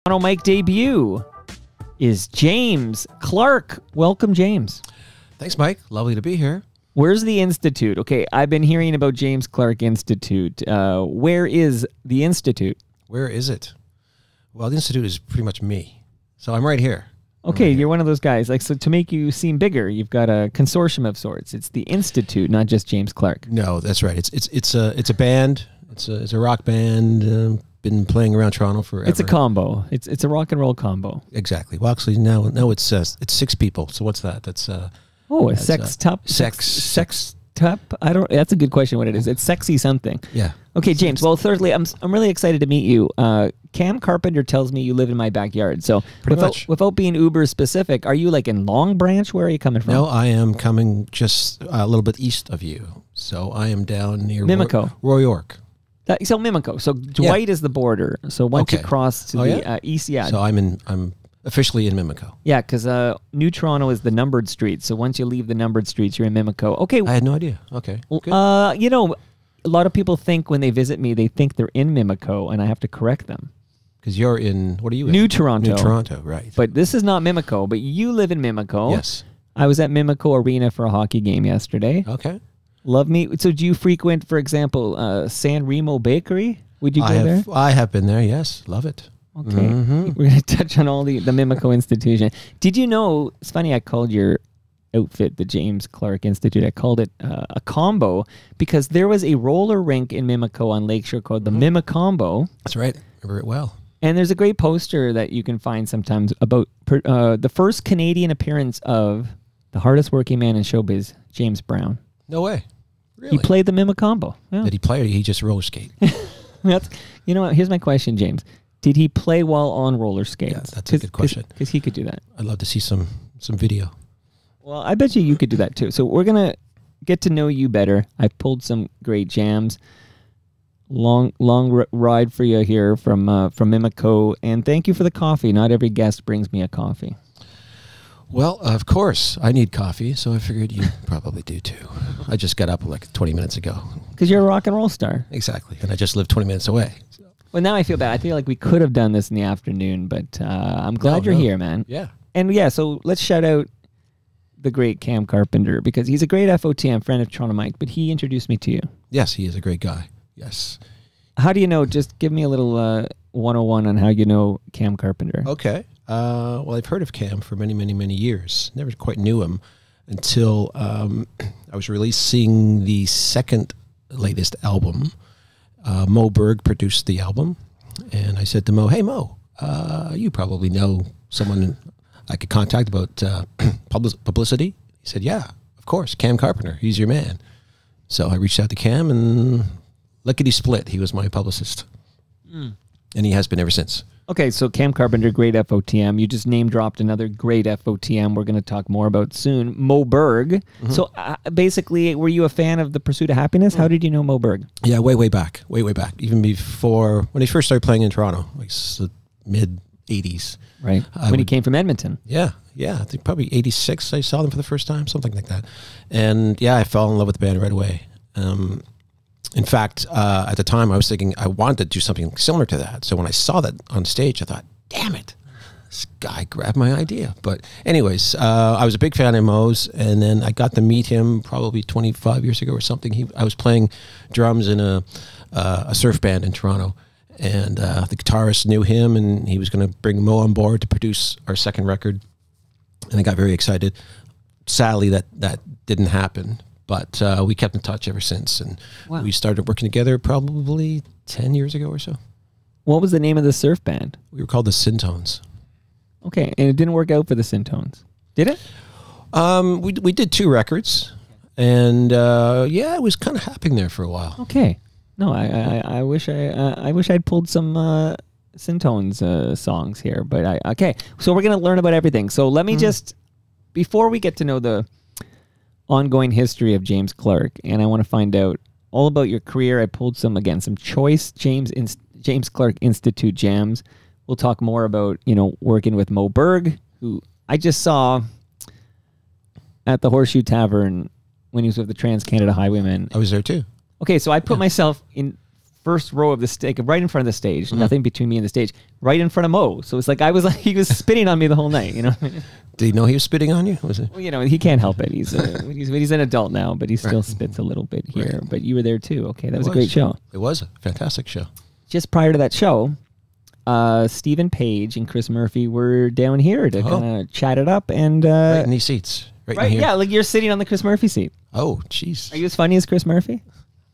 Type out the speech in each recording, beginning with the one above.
Toronto Mike debut is James Clark. Welcome, James. Thanks, Mike. Lovely to be here. Where's the Institute? Okay, I've been hearing about James Clark Institute. Where is the Institute? Where is it? Well, the Institute is pretty much me. So I'm right here. Okay, you're one of those guys. Like, so to make you seem bigger, you've got a consortium of sorts. It's the Institute, not just James Clark. No, that's right. It's a band. It's a rock band. Been playing around Toronto forever. It's a combo. It's a rock and roll combo. Exactly. Well, actually, no, it's 6 people. So what's that? That's a that's, sextup. Sextup. I don't. That's a good question. What it is? It's sexy something. Yeah. Okay, James. Well, thirdly, I'm really excited to meet you. Cam Carpenter tells me you live in my backyard. So without being uber specific, are you like in Long Branch? Where are you coming from? No, I am coming just a little bit east of you. So I am down near Mimico. Roy York. So Mimico. So Dwight is the border. So once you cross to the east, So I'm officially in Mimico. Yeah, because New Toronto is the numbered streets. So once you leave the numbered streets, you're in Mimico. Okay. I had no idea. Okay. Good. You know, a lot of people think when they visit me, they think they're in Mimico, and I have to correct them. Because you're in, what are you in? New Toronto. New Toronto, right. But this is not Mimico, but you live in Mimico. Yes. I was at Mimico Arena for a hockey game yesterday. Okay. Love me. So do you frequent, for example, San Remo Bakery? Would you go there? I have been there, yes. Love it. Okay. We're going to touch on all the Mimico Institution. Did you know, it's funny I called your outfit the James Clark Institute. I called it a combo because there was a roller rink in Mimico on Lakeshore called the Mimicombo. That's right. I remember it well. And there's a great poster that you can find sometimes about the first Canadian appearance of the hardest working man in showbiz, James Brown. No way. Really? He played the Mimicombo. Yeah. Did he play or did he just roller skate? You know what? Here's my question, James. Did he play while on roller skates? Yeah, that's a good question. Because he could do that. I'd love to see some video. Well, I bet you could do that too. So we're going to get to know you better. I pulled some great jams. Long ride for you here from Mimico. And thank you for the coffee. Not every guest brings me a coffee. Well, of course, I need coffee, so I figured you probably do too. I just got up like 20 minutes ago. Because you're a rock and roll star. Exactly. And I just live 20 minutes away. So. Well, now I feel bad. I feel like we could have done this in the afternoon, but I'm glad you're here, man. Yeah. And yeah, so let's shout out the great Cam Carpenter because he's a great FOTM, friend of Toronto Mike, but he introduced me to you. Yes, he is a great guy. Yes. How do you know? Just give me a little 101 on how you know Cam Carpenter. Okay. Well, I've heard of Cam for many, many, many years. Never quite knew him until I was releasing the second latest album. Mo Berg produced the album, and I said to Mo, "Hey Mo, you probably know someone I could contact about publicity." He said, "Yeah, of course, Cam Carpenter. He's your man." So I reached out to Cam, and lickety split, he was my publicist, and he has been ever since. Okay, so Cam Carpenter, great FOTM. You just name dropped another great FOTM we're going to talk more about soon, Mo Berg. So basically, were you a fan of The Pursuit of Happiness? How did you know Mo Berg? Yeah, way back. Even before, when he first started playing in Toronto, like the mid-'80s. Right, when he came from Edmonton. Yeah, I think probably 86 I saw them for the first time, something like that. And yeah, I fell in love with the band right away. In fact, at the time, I was thinking I wanted to do something similar to that. So when I saw that on stage, I thought, damn it, this guy grabbed my idea. But anyways, I was a big fan of Mo's, and then I got to meet him probably 25 years ago or something. I was playing drums in a surf band in Toronto, and the guitarist knew him, and he was going to bring Mo on board to produce our second record. And I got very excited. Sadly, that didn't happen. But we kept in touch ever since, and we started working together probably 10 years ago or so. What was the name of the surf band? We were called the Syntones. Okay, and it didn't work out for the Syntones, did it? We did 2 records, and yeah, it was kind of happening there for a while. Okay, no, I wish I'd pulled some Syntones songs here, but okay. So we're gonna learn about everything. So let me just before we get to know the ongoing history of James Clark, and I want to find out all about your career. I pulled some choice James Clark Institute jams. We'll talk more about, working with Mo Berg, who I just saw at the Horseshoe Tavern when he was with the Trans Canada Highwaymen. I was there too. Okay, so I put myself in first row of the stage, right in front of the stage, nothing between me and the stage, right in front of Mo. So it's like he was spitting on me the whole night, you know. Did he know he was spitting on you? Was it? Well, you know, he can't help it. He's an adult now, but he still spits a little bit here. But you were there too. Okay, that was a great show. It was a fantastic show. Just prior to that show, Stephen Page and Chris Murphy were down here to kind of chat it up and right in these seats. Right in here. Yeah, like you're sitting on the Chris Murphy seat. Oh, jeez. Are you as funny as Chris Murphy?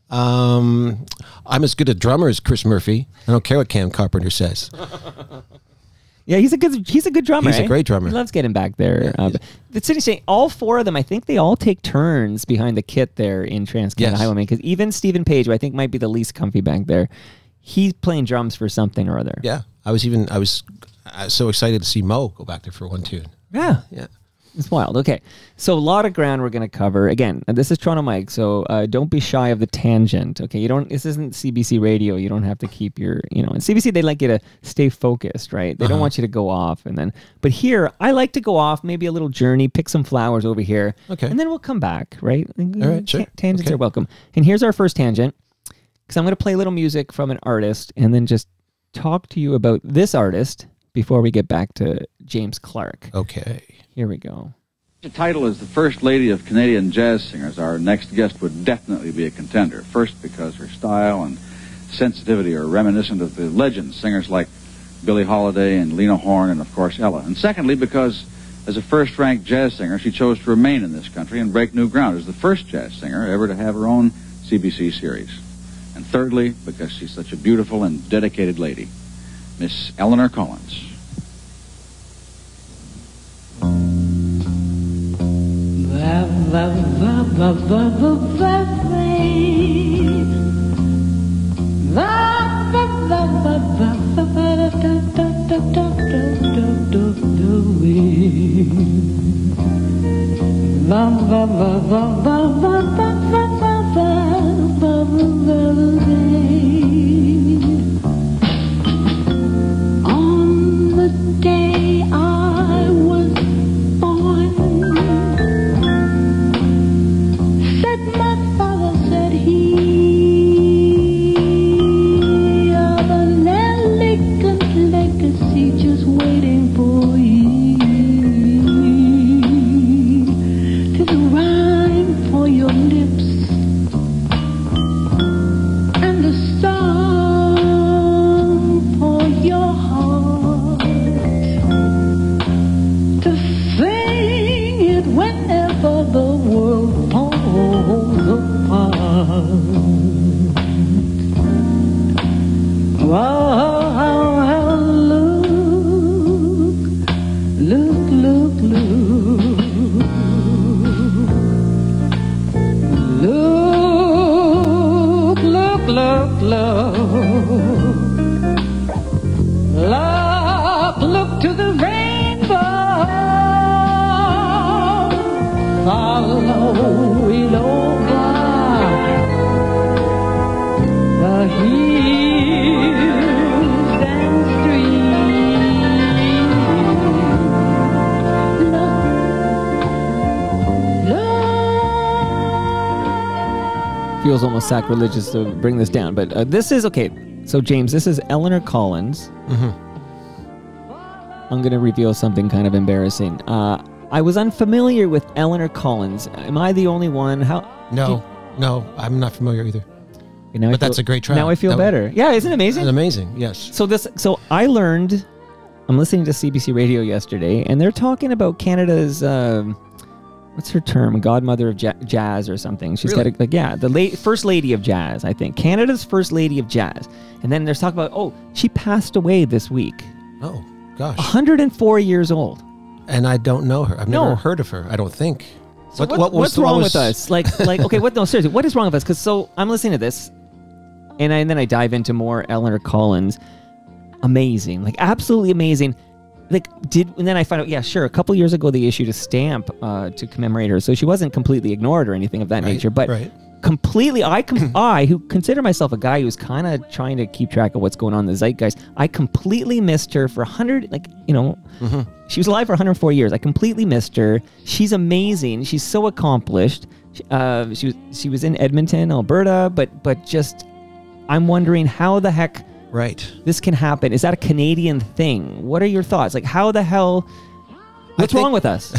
I'm as good a drummer as Chris Murphy. I don't care what Cam Carpenter says. Yeah, he's a good drummer. He's a great drummer. He loves getting back there. Yeah, It's interesting. All four of them, I think they all take turns behind the kit there in Trans-Canada Highwaymen, because even Stephen Page, who I think might be the least comfy back there, he's playing drums for something or other. Yeah, I was so excited to see Mo go back there for one tune. Yeah. It's wild. Okay, so a lot of ground we're going to cover. Again, this is Toronto Mike, so don't be shy of the tangent. Okay, this isn't CBC Radio. You don't have to keep your, in CBC they like you to stay focused, right? They don't want you to go off, but here I like to go off, maybe a little journey, pick some flowers over here, okay, and then we'll come back, right? All right, sure. Tangents are welcome. And here's our first tangent, because I'm going to play a little music from an artist, and then just talk to you about this artist before we get back to James Clark. Okay. Here we go. The title is the First Lady of Canadian Jazz Singers. Our next guest would definitely be a contender. First, because her style and sensitivity are reminiscent of the legends, singers like Billie Holiday and Lena Horne and, of course, Ella. And secondly, because as a first-ranked jazz singer, she chose to remain in this country and break new ground as the first jazz singer ever to have her own CBC series. And thirdly, because she's such a beautiful and dedicated lady, Miss Eleanor Collins. On the day I was born, said my father, said he, of an elegant legacy just waiting for you. There's a rhyme for your lips and a song for your heart to sing it whenever the world falls apart. Wow, look, look, look to the rainbow, follow it over the hills and streams. Look. Feels almost sacrilegious to bring this down, but this is okay. So James, this is Eleanor Collins. I'm going to reveal something kind of embarrassing. I was unfamiliar with Eleanor Collins. Am I the only one? No, I'm not familiar either. Okay, but that's a great track. Now I feel better. Yeah, isn't it amazing? It's amazing, yes. So I learned, I'm listening to CBC Radio yesterday, and they're talking about Canada's, what's her term? Godmother of jazz or something. She's really? got the first lady of jazz, I think. Canada's first lady of jazz. And then there's talk about, she passed away this week. Oh, gosh. 104 years old. And I don't know her. I've never heard of her, I don't think. So what's wrong with us? Like, okay, no, seriously, what is wrong with us? Because I'm listening to this, and then I dive into more Eleanor Collins. Amazing, like absolutely amazing. And then I find out, yeah, sure, a couple years ago they issued a stamp to commemorate her, so she wasn't completely ignored or anything of that nature, but completely, I, who consider myself a guy who's kind of trying to keep track of what's going on in the zeitgeist, I completely missed her for 100, she was alive for 104 years. I completely missed her. She's amazing. She's so accomplished. She was in Edmonton, Alberta, but just I'm wondering how the heck Right. this can happen. Is that a Canadian thing? What are your thoughts? Like, how the hell? What's think- wrong with us?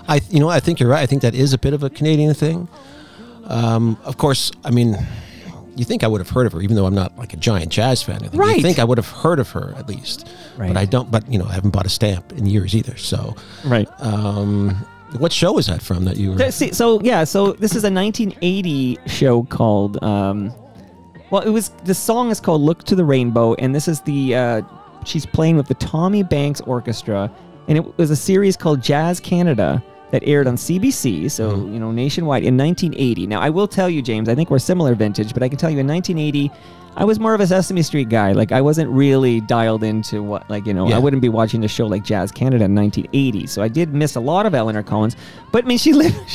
I think you're right. I think that is a bit of a Canadian thing. Of course, I mean, you think I would have heard of her, even though I'm not like a giant jazz fan. Right. You think I would have heard of her at least, Right. but I don't. But I haven't bought a stamp in years either. So, Right. What show was that from that you were? So this is a 1980 show called. The song is called "Look to the Rainbow," and this is she's playing with the Tommy Banks Orchestra, and it was a series called Jazz Canada that aired on CBC, so nationwide in 1980. Now I will tell you, James, I think we're similar vintage, but I can tell you in 1980. I was more of a Sesame Street guy. Like, I wasn't really dialed into what, I wouldn't be watching a show like Jazz Canada in 1980. So I did miss a lot of Eleanor Collins. But, I mean, she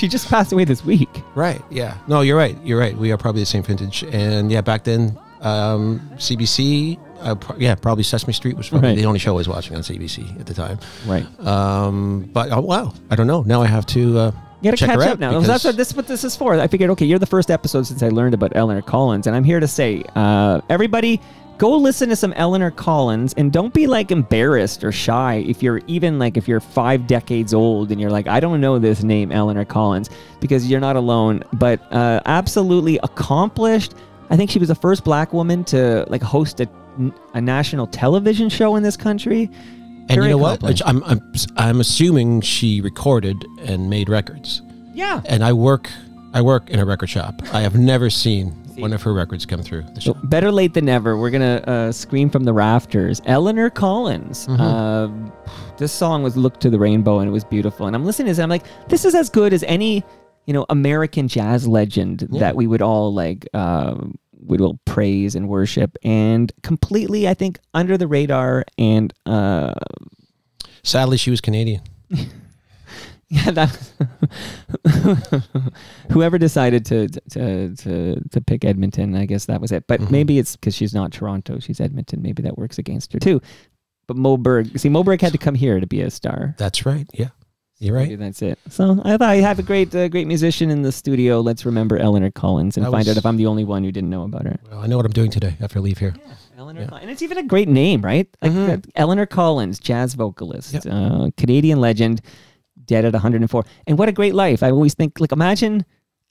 just passed away this week. Right. Yeah. No, you're right. You're right. We are probably the same vintage. And yeah, back then, CBC, probably Sesame Street was probably the only show I was watching on CBC at the time. Right. But, wow. I don't know. Now I have to... You gotta catch up now. That's what this is for. I figured, okay, you're the first episode since I learned about Eleanor Collins, and I'm here to say, everybody, go listen to some Eleanor Collins, and don't be like embarrassed or shy if you're 5 decades old and you're like, I don't know this name, Eleanor Collins, because you're not alone. But absolutely accomplished. I think she was the first black woman to host a national television show in this country. And you know what? I'm assuming she recorded and made records. Yeah. And I work in a record shop. I have never seen one of her records come through the show. Better late than never. We're gonna scream from the rafters. Eleanor Collins. This song was "Look to the Rainbow," and it was beautiful. And I'm listening to this, and I'm like, this is as good as any American jazz legend that we would all we will praise and worship, and completely, I think, under the radar. And sadly, she was Canadian. Yeah, that whoever decided to pick Edmonton, I guess that was it. But maybe it's because she's not Toronto; she's Edmonton. Maybe that works against her too. But Mo Berg had to come here to be a star. That's right. Yeah. You're right. Maybe that's it. So I thought I have a great musician in the studio. Let's remember Eleanor Collins and find out if I'm the only one who didn't know about her. Well, I know what I'm doing today after I leave here. Yeah, Eleanor Collins. And it's even a great name, right? Like Eleanor Collins, jazz vocalist, Canadian legend, dead at 104. And what a great life. I always think, imagine,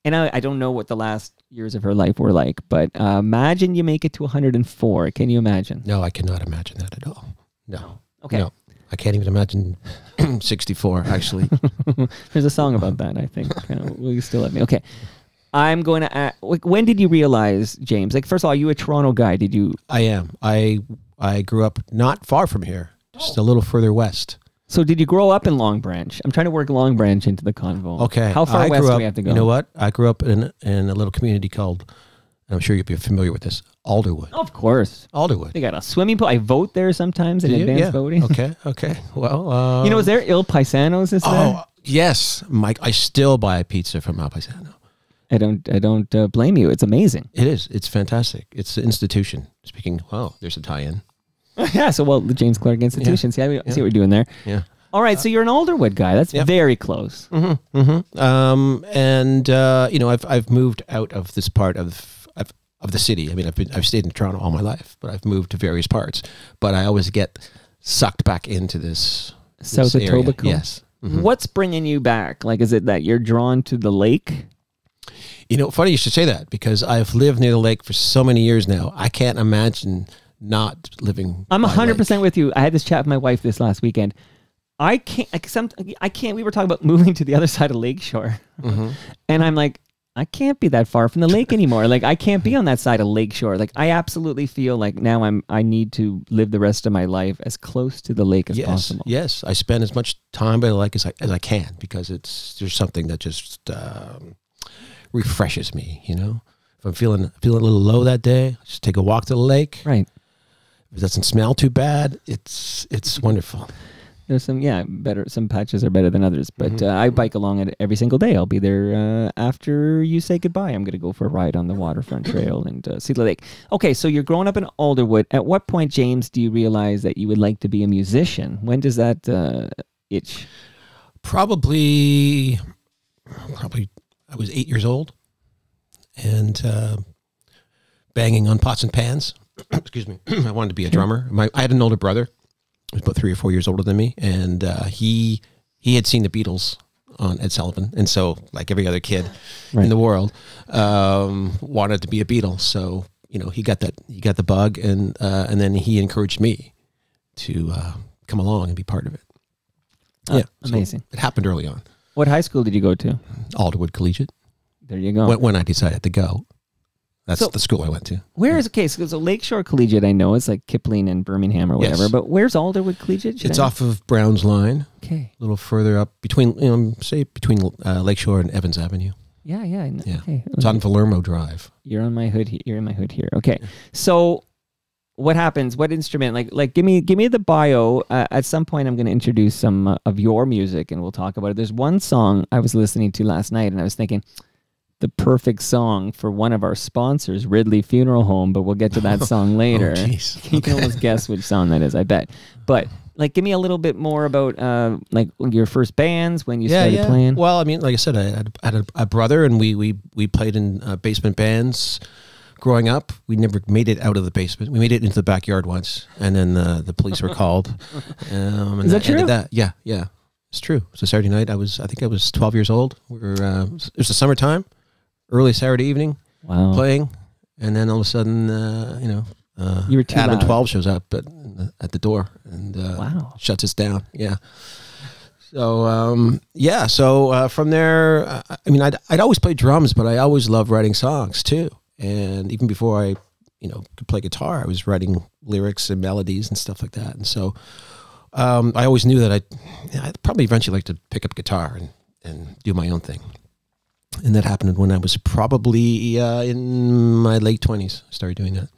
and I don't know what the last years of her life were like, but imagine you make it to 104. Can you imagine? No, I cannot imagine that at all. No. Okay. No. I can't even imagine 64, actually. There's a song about that, I think. Will you still let me? Okay. I'm going to ask, when did you realize, James? First of all, are you a Toronto guy? Did you? I am. I grew up not far from here, just a little further west. So did you grow up in Long Branch? I'm trying to work Long Branch into the convo. Okay. How far west do we have to go? You know what? I grew up in a little community called, I'm sure you'll be familiar with this, Alderwood. Of course. Alderwood. They got a swimming pool. I vote there sometimes in advanced voting. Okay. Well, is there Il Paisanos? Is there? Oh, yes, Mike. I still buy a pizza from Il Paisano. I don't blame you. It's amazing. It is. It's fantastic. It's an institution. Speaking, there's a tie-in. Yeah. So, the James Clark Institution. See what we're doing there. Yeah. All right. So you're an Alderwood guy. That's very close. I've moved out of this part of the city. I mean, I've stayed in Toronto all my life, but I've moved to various parts. But I always get sucked back into this South Etobicoke. Yes. What's bringing you back? Is it that you're drawn to the lake? Funny you should say that, because I've lived near the lake for so many years now. I can't imagine not living. I'm 100% with you. I had this chat with my wife this last weekend. I can't. We were talking about moving to the other side of Lakeshore, and I'm like, I can't be that far from the lake anymore. I can't be on that side of Lakeshore. I absolutely feel like now I need to live the rest of my life as close to the lake as possible. Yes, I spend as much time by the lake as I can, because there's something that just refreshes me. If I'm feeling a little low that day, just take a walk to the lake. Right. If it doesn't smell too bad, it's wonderful. There's some patches are better than others, but I bike along it every single day. I'll be there after you say goodbye. I'm going to go for a ride on the waterfront trail and see the lake. Okay, so you're growing up in Alderwood. At what point, James, do you realize that you would like to be a musician? When does that itch? Probably I was 8 years old, and banging on pots and pans. Excuse me. I wanted to be a drummer. I had an older brother. He was about 3 or 4 years older than me, and he had seen the Beatles on Ed Sullivan, and so like every other kid in the world, wanted to be a Beatle. So he got the bug, and then he encouraged me to come along and be part of it. Yeah, amazing. So it happened early on. What high school did you go to? Alderwood Collegiate. There you go. When I decided to go, that's the school I went to. Where is okay? So Lakeshore Collegiate, I know it's like Kipling and Birmingham or whatever. Yes. But where's Alderwood Collegiate? It's off of Browns Line. Okay. A little further up between Lakeshore and Evans Avenue. Yeah. Yeah. Okay. It's on Valermo Drive. You're on my hood. You're in my hood here. Okay. So, what happens? What instrument? Like, give me the bio. At some point, I'm going to introduce some of your music, and we'll talk about it. There's one song I was listening to last night, and I was thinking, the perfect song for one of our sponsors, Ridley Funeral Home. But we'll get to that song later. Oh, geez. You can almost guess which song that is, I bet. But like, give me a little bit more about like your first bands, when you started playing. Well, I mean, like I said, I had a brother, and we played in basement bands. Growing up, we never made it out of the basement. We made it into the backyard once, and then the police were called. And is that true? Yeah, it's true. So Saturday night, I think I was 12 years old. It was the summertime, early Saturday evening, playing, and then all of a sudden, you were too Adam loud. 12 shows up at the door and shuts us down. Yeah. So So from there, I mean, I'd always played drums, but I always loved writing songs too. And even before I, could play guitar, I was writing lyrics and melodies and stuff like that. And so I always knew that I'd probably eventually like to pick up guitar and do my own thing. And that happened when I was probably in my late 20s. I started doing that.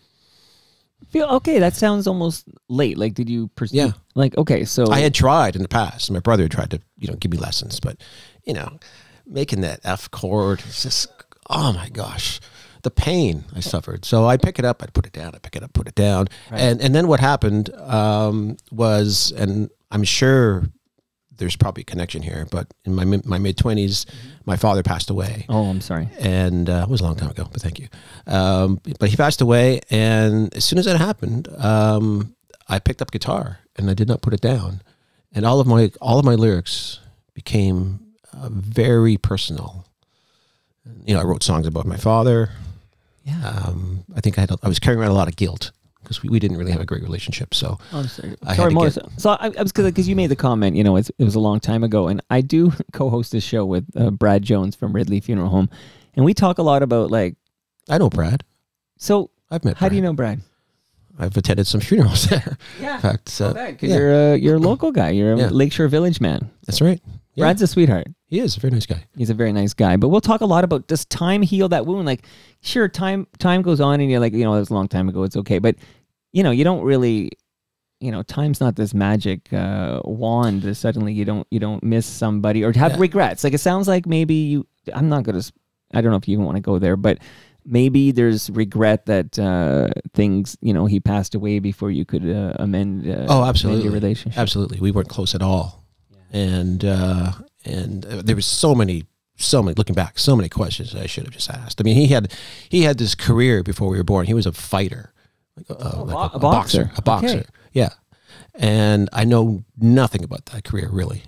Okay, that sounds almost late. Like, did you pursue? Yeah. Like, okay, so I had tried in the past. My brother had tried to, give me lessons, but making that F chord, it's just, oh my gosh, the pain I suffered. So I'd pick it up, I'd put it down, I'd pick it up, put it down. Right. And then what happened was, and I'm sure there's probably a connection here, but in my mid-20s, my father passed away. Oh, I'm sorry. And it was a long time ago, but thank you. But he passed away, and as soon as that happened, I picked up guitar, and I did not put it down. And all of my lyrics became very personal. I wrote songs about my father. Yeah. I think I was carrying around a lot of guilt because we didn't really have a great relationship. So I'm sorry. I Sorry, had to more get- so I was because you made the comment. It was a long time ago, and I do co-host this show with Brad Jones from Ridley Funeral Home, and we talk a lot about like. I know Brad. So I've met. how do you Brad. know Brad? I've attended some funerals there. Yeah. In fact, Because you're a local guy. You're a Yeah. Lakeshore Village man. that's right. Yeah. Brad's a sweetheart. He is a very nice guy. He's a very nice guy. But we'll talk a lot about, does time heal that wound? Like, sure, time goes on and you're like, that was a long time ago. It's okay. But, you don't really, time's not this magic wand that suddenly you don't miss somebody or have regrets. Like, it sounds like maybe I don't know if you even want to go there, but maybe there's regret that things, he passed away before you could amend Absolutely. your relationship. Absolutely. We weren't close at all. And there was so many, looking back, so many questions I should have just asked. I mean, he had this career before we were born. He was a fighter, a boxer. A boxer. Okay. Yeah. And I know nothing about that career, really.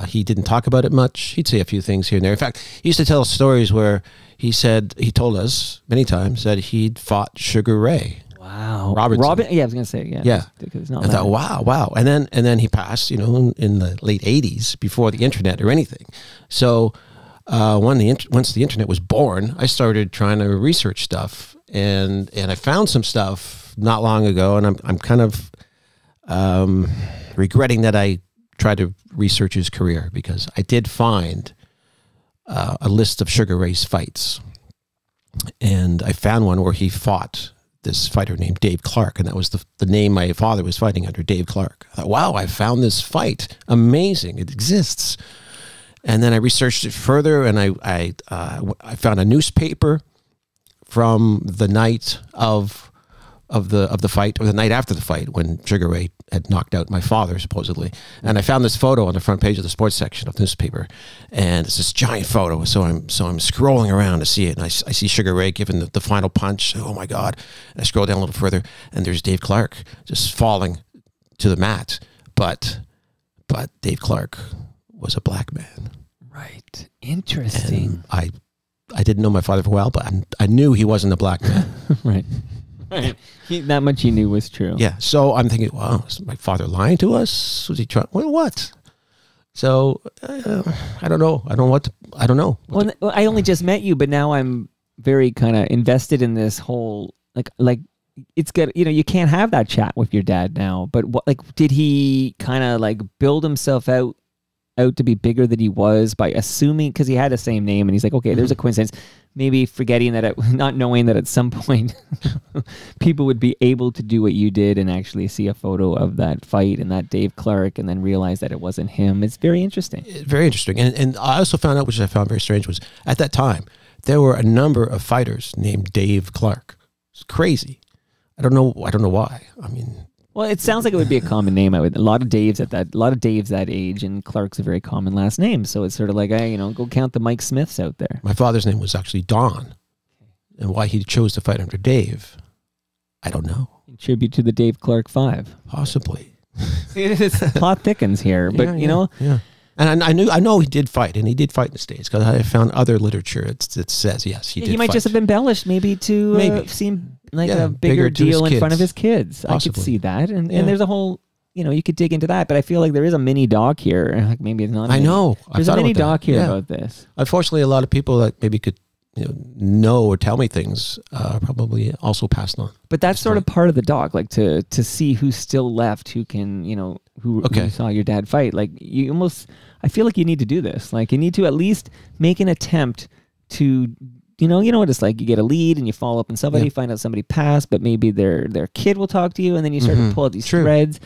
He didn't talk about it much. He'd say a few things here and there. In fact, he used to tell stories where he told us many times that he'd fought Sugar Ray. Wow. Robertson. Yeah, I was going to say, yeah. Yeah. Because it's not I thought, wow. And then he passed, in the late 80s before the internet or anything. So once the internet was born, I started trying to research stuff, and I found some stuff not long ago, and I'm kind of regretting that I tried to research his career, because I did find a list of Sugar Ray's fights, and I found one where he fought this fighter named Dave Clark, and that was the name my father was fighting under, Dave Clark. I thought, wow, I found this fight. Amazing. It exists. And then I researched it further, and I found a newspaper from the night of of the fight, or the night after the fight, when Sugar Ray had knocked out my father, supposedly. And I found this photo on the front page of the sports section of the newspaper, and it's this giant photo. So I'm scrolling around to see it, and I see Sugar Ray giving the final punch. Oh my God! And I scroll down a little further, and there's Dave Clark just falling to the mat. But Dave Clark was a black man. Right. Interesting. And I didn't know my father for a while, but I knew he wasn't a black man. Right. Right. That much he knew was true. Yeah. So I'm thinking, wow, is my father lying to us? Was he trying? What? So I don't know. I don't know. Well, I only just met you, but now I'm very kind of invested in this whole like it's good. You know, you can't have that chat with your dad now. But what, like, did he kind of like build himself out to be bigger than he was by assuming, because he had the same name, and he's like, okay, there's a coincidence, maybe forgetting that not knowing that at some point people would be able to do what you did and actually see a photo of that fight and that Dave Clark and then realize that it wasn't him. It's very interesting. Very interesting. And I also found out, which I found very strange, was at that time there were a number of fighters named Dave Clark. It's crazy. I don't know why. I mean, well, it sounds like it would be a common name. A lot of Daves that age, and Clark's a very common last name. So it's sort of like, go count the Mike Smiths out there. My father's name was actually Don, and why he chose to fight under Dave, I don't know. In tribute to the Dave Clark 5. Possibly. It's plot thickens here, but Yeah. And I know he did fight, and he did fight in the States, because I found other literature that says yes, he did. He might fight. just have embellished, maybe to seem like a bigger deal in front of his kids. Possibly. I could see that, and there's a whole, you could dig into that. But I feel like there is a mini doc here. Like maybe it's not. I know. There's a mini doc here about this. Unfortunately, a lot of people that maybe could know or tell me things probably also passed on. But that's sort of part of the doc, like to see who's still left, who can, who saw your dad fight. Like I feel like you need to do this. Like you need to at least make an attempt to, you know what it's like. You get a lead and you follow up on somebody, find out somebody passed, but maybe their kid will talk to you, and then you start to pull out these threads.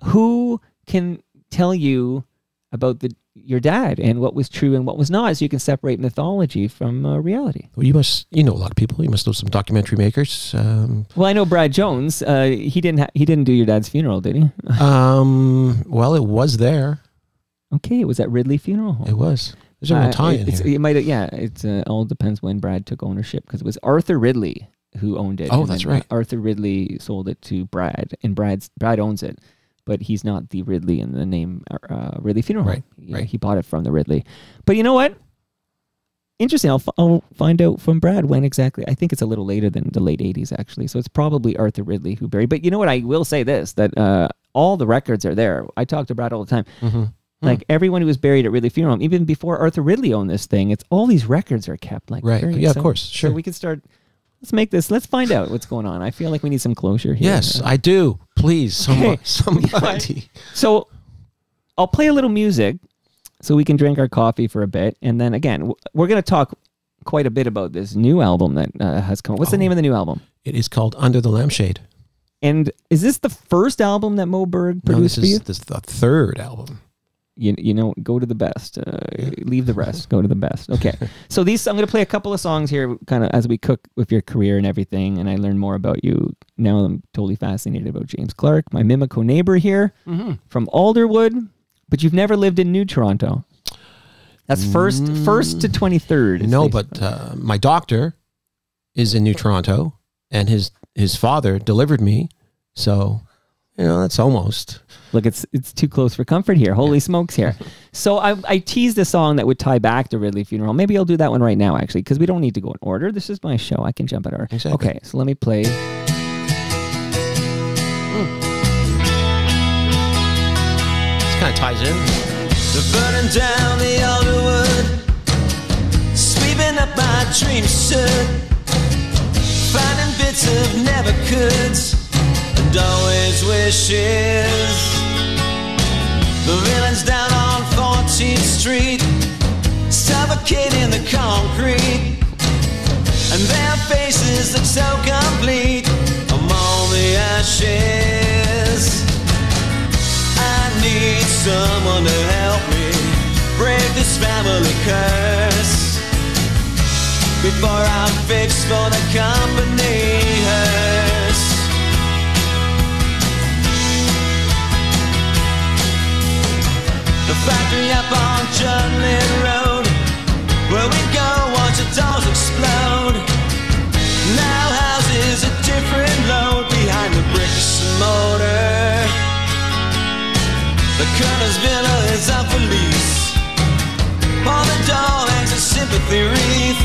Who can tell you about your dad and what was true and what was not, so you can separate mythology from reality? Well, you know a lot of people. You must know some documentary makers. Well, I know Brad Jones. He didn't do your dad's funeral, did he? Well, it was there. Okay, it was at Ridley Funeral Home. It was. There's an Italian here. It might. It all depends when Brad took ownership, because it was Arthur Ridley who owned it. Oh, that's right. Arthur Ridley sold it to Brad, and Brad owns it, but he's not the Ridley in the name Ridley Funeral Home. Right. He bought it from the Ridley. But you know what? Interesting. I'll find out from Brad when exactly. I think it's a little later than the late 80s, actually. So it's probably Arthur Ridley who buried. But you know what? I will say this, that all the records are there. I talk to Brad all the time. Mm-hmm. Like everyone who was buried at Ridley Funeral Home, even before Arthur Ridley owned this thing, it's all these records are kept. Like, right. Yeah, of course. Sure. So we could start. Let's find out what's going on. I feel like we need some closure here. Yes, I do. Please, somebody. So I'll play a little music so we can drink our coffee for a bit. And then again, we're going to talk quite a bit about this new album that has come. What's the name of the new album? It is called Under the Lampshade. And is this the first album that Mo Berg produced for you? This is the third album. Go to the best. Leave the rest. Go to the best. Okay. So I'm going to play a couple of songs here, kind of as we cook with your career and everything, and I learn more about you. Now I'm totally fascinated about James Clark, my Mimico neighbor here from Alderwood, but you've never lived in New Toronto. That's first to 23rd. No, but my doctor is in New Toronto, and his father delivered me, so that's almost. Look, it's too close for comfort here. Holy smokes here. So I teased a song that would tie back to Ridley Funeral. Maybe I'll do that one right now, actually, because we don't need to go in order. This is my show. I can jump at order. Exactly. Okay, so let me play. This kind of ties in. They're burning down the Alderwood, sweeping up my dreams, sir. Finding bits of never coulds and always wishes. The villains down on 14th Street, suffocating the concrete, and their faces look so complete among the ashes. I need someone to help me break this family curse before I'm fixed for the company hearse. The factory up on Jutland Road, where we go watch the dolls explode. Now houses a different load behind the bricks and mortar. The Colonel's villa is up for lease. On the door hangs a sympathy wreath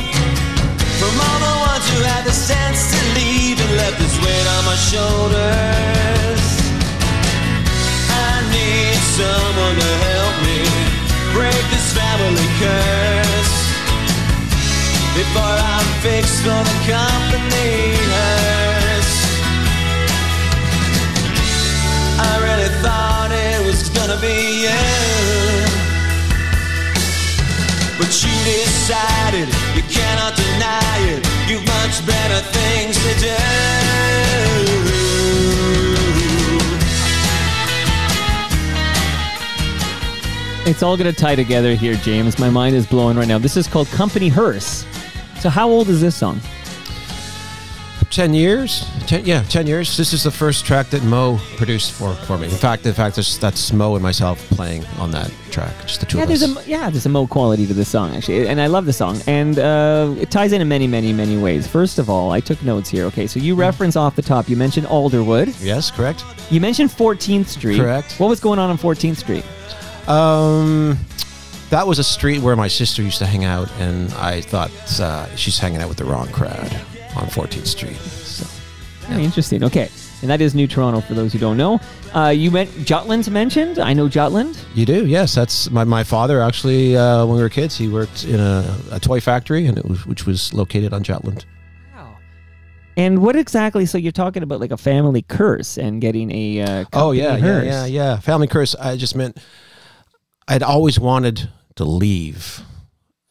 from all the ones who had the sense to leave and left this weight on my shoulders. I need someone to help me break this family curse before I'm fixed for the company hearse. I really thought it was gonna be you, but you decided you cannot deny it. You've much better things to do. It's all going to tie together here, James. My mind is blowing right now. This is called Company Hearse. So how old is this song? 10 years. 10 years. This is the first track that Mo produced for me. In fact, that's Mo and myself playing on that track. Just the two of us. There's a Mo quality to this song, actually. And I love the song. And it ties in many, many, many ways. First of all, I took notes here. Okay, so you reference off the top. You mentioned Alderwood. Yes, correct. You mentioned 14th Street. Correct. What was going on 14th Street? That was a street where my sister used to hang out, and I thought she's hanging out with the wrong crowd on 14th Street. So, Very interesting. Okay. And that is New Toronto for those who don't know. You meant Jutland's mentioned. I know Jutland. You do, yes. That's my father actually. When we were kids, he worked in a toy factory, which was located on Jutland. Wow. And what exactly? So you're talking about like a family curse and getting a company hearse. Yeah. Family curse. I just meant I'd always wanted to leave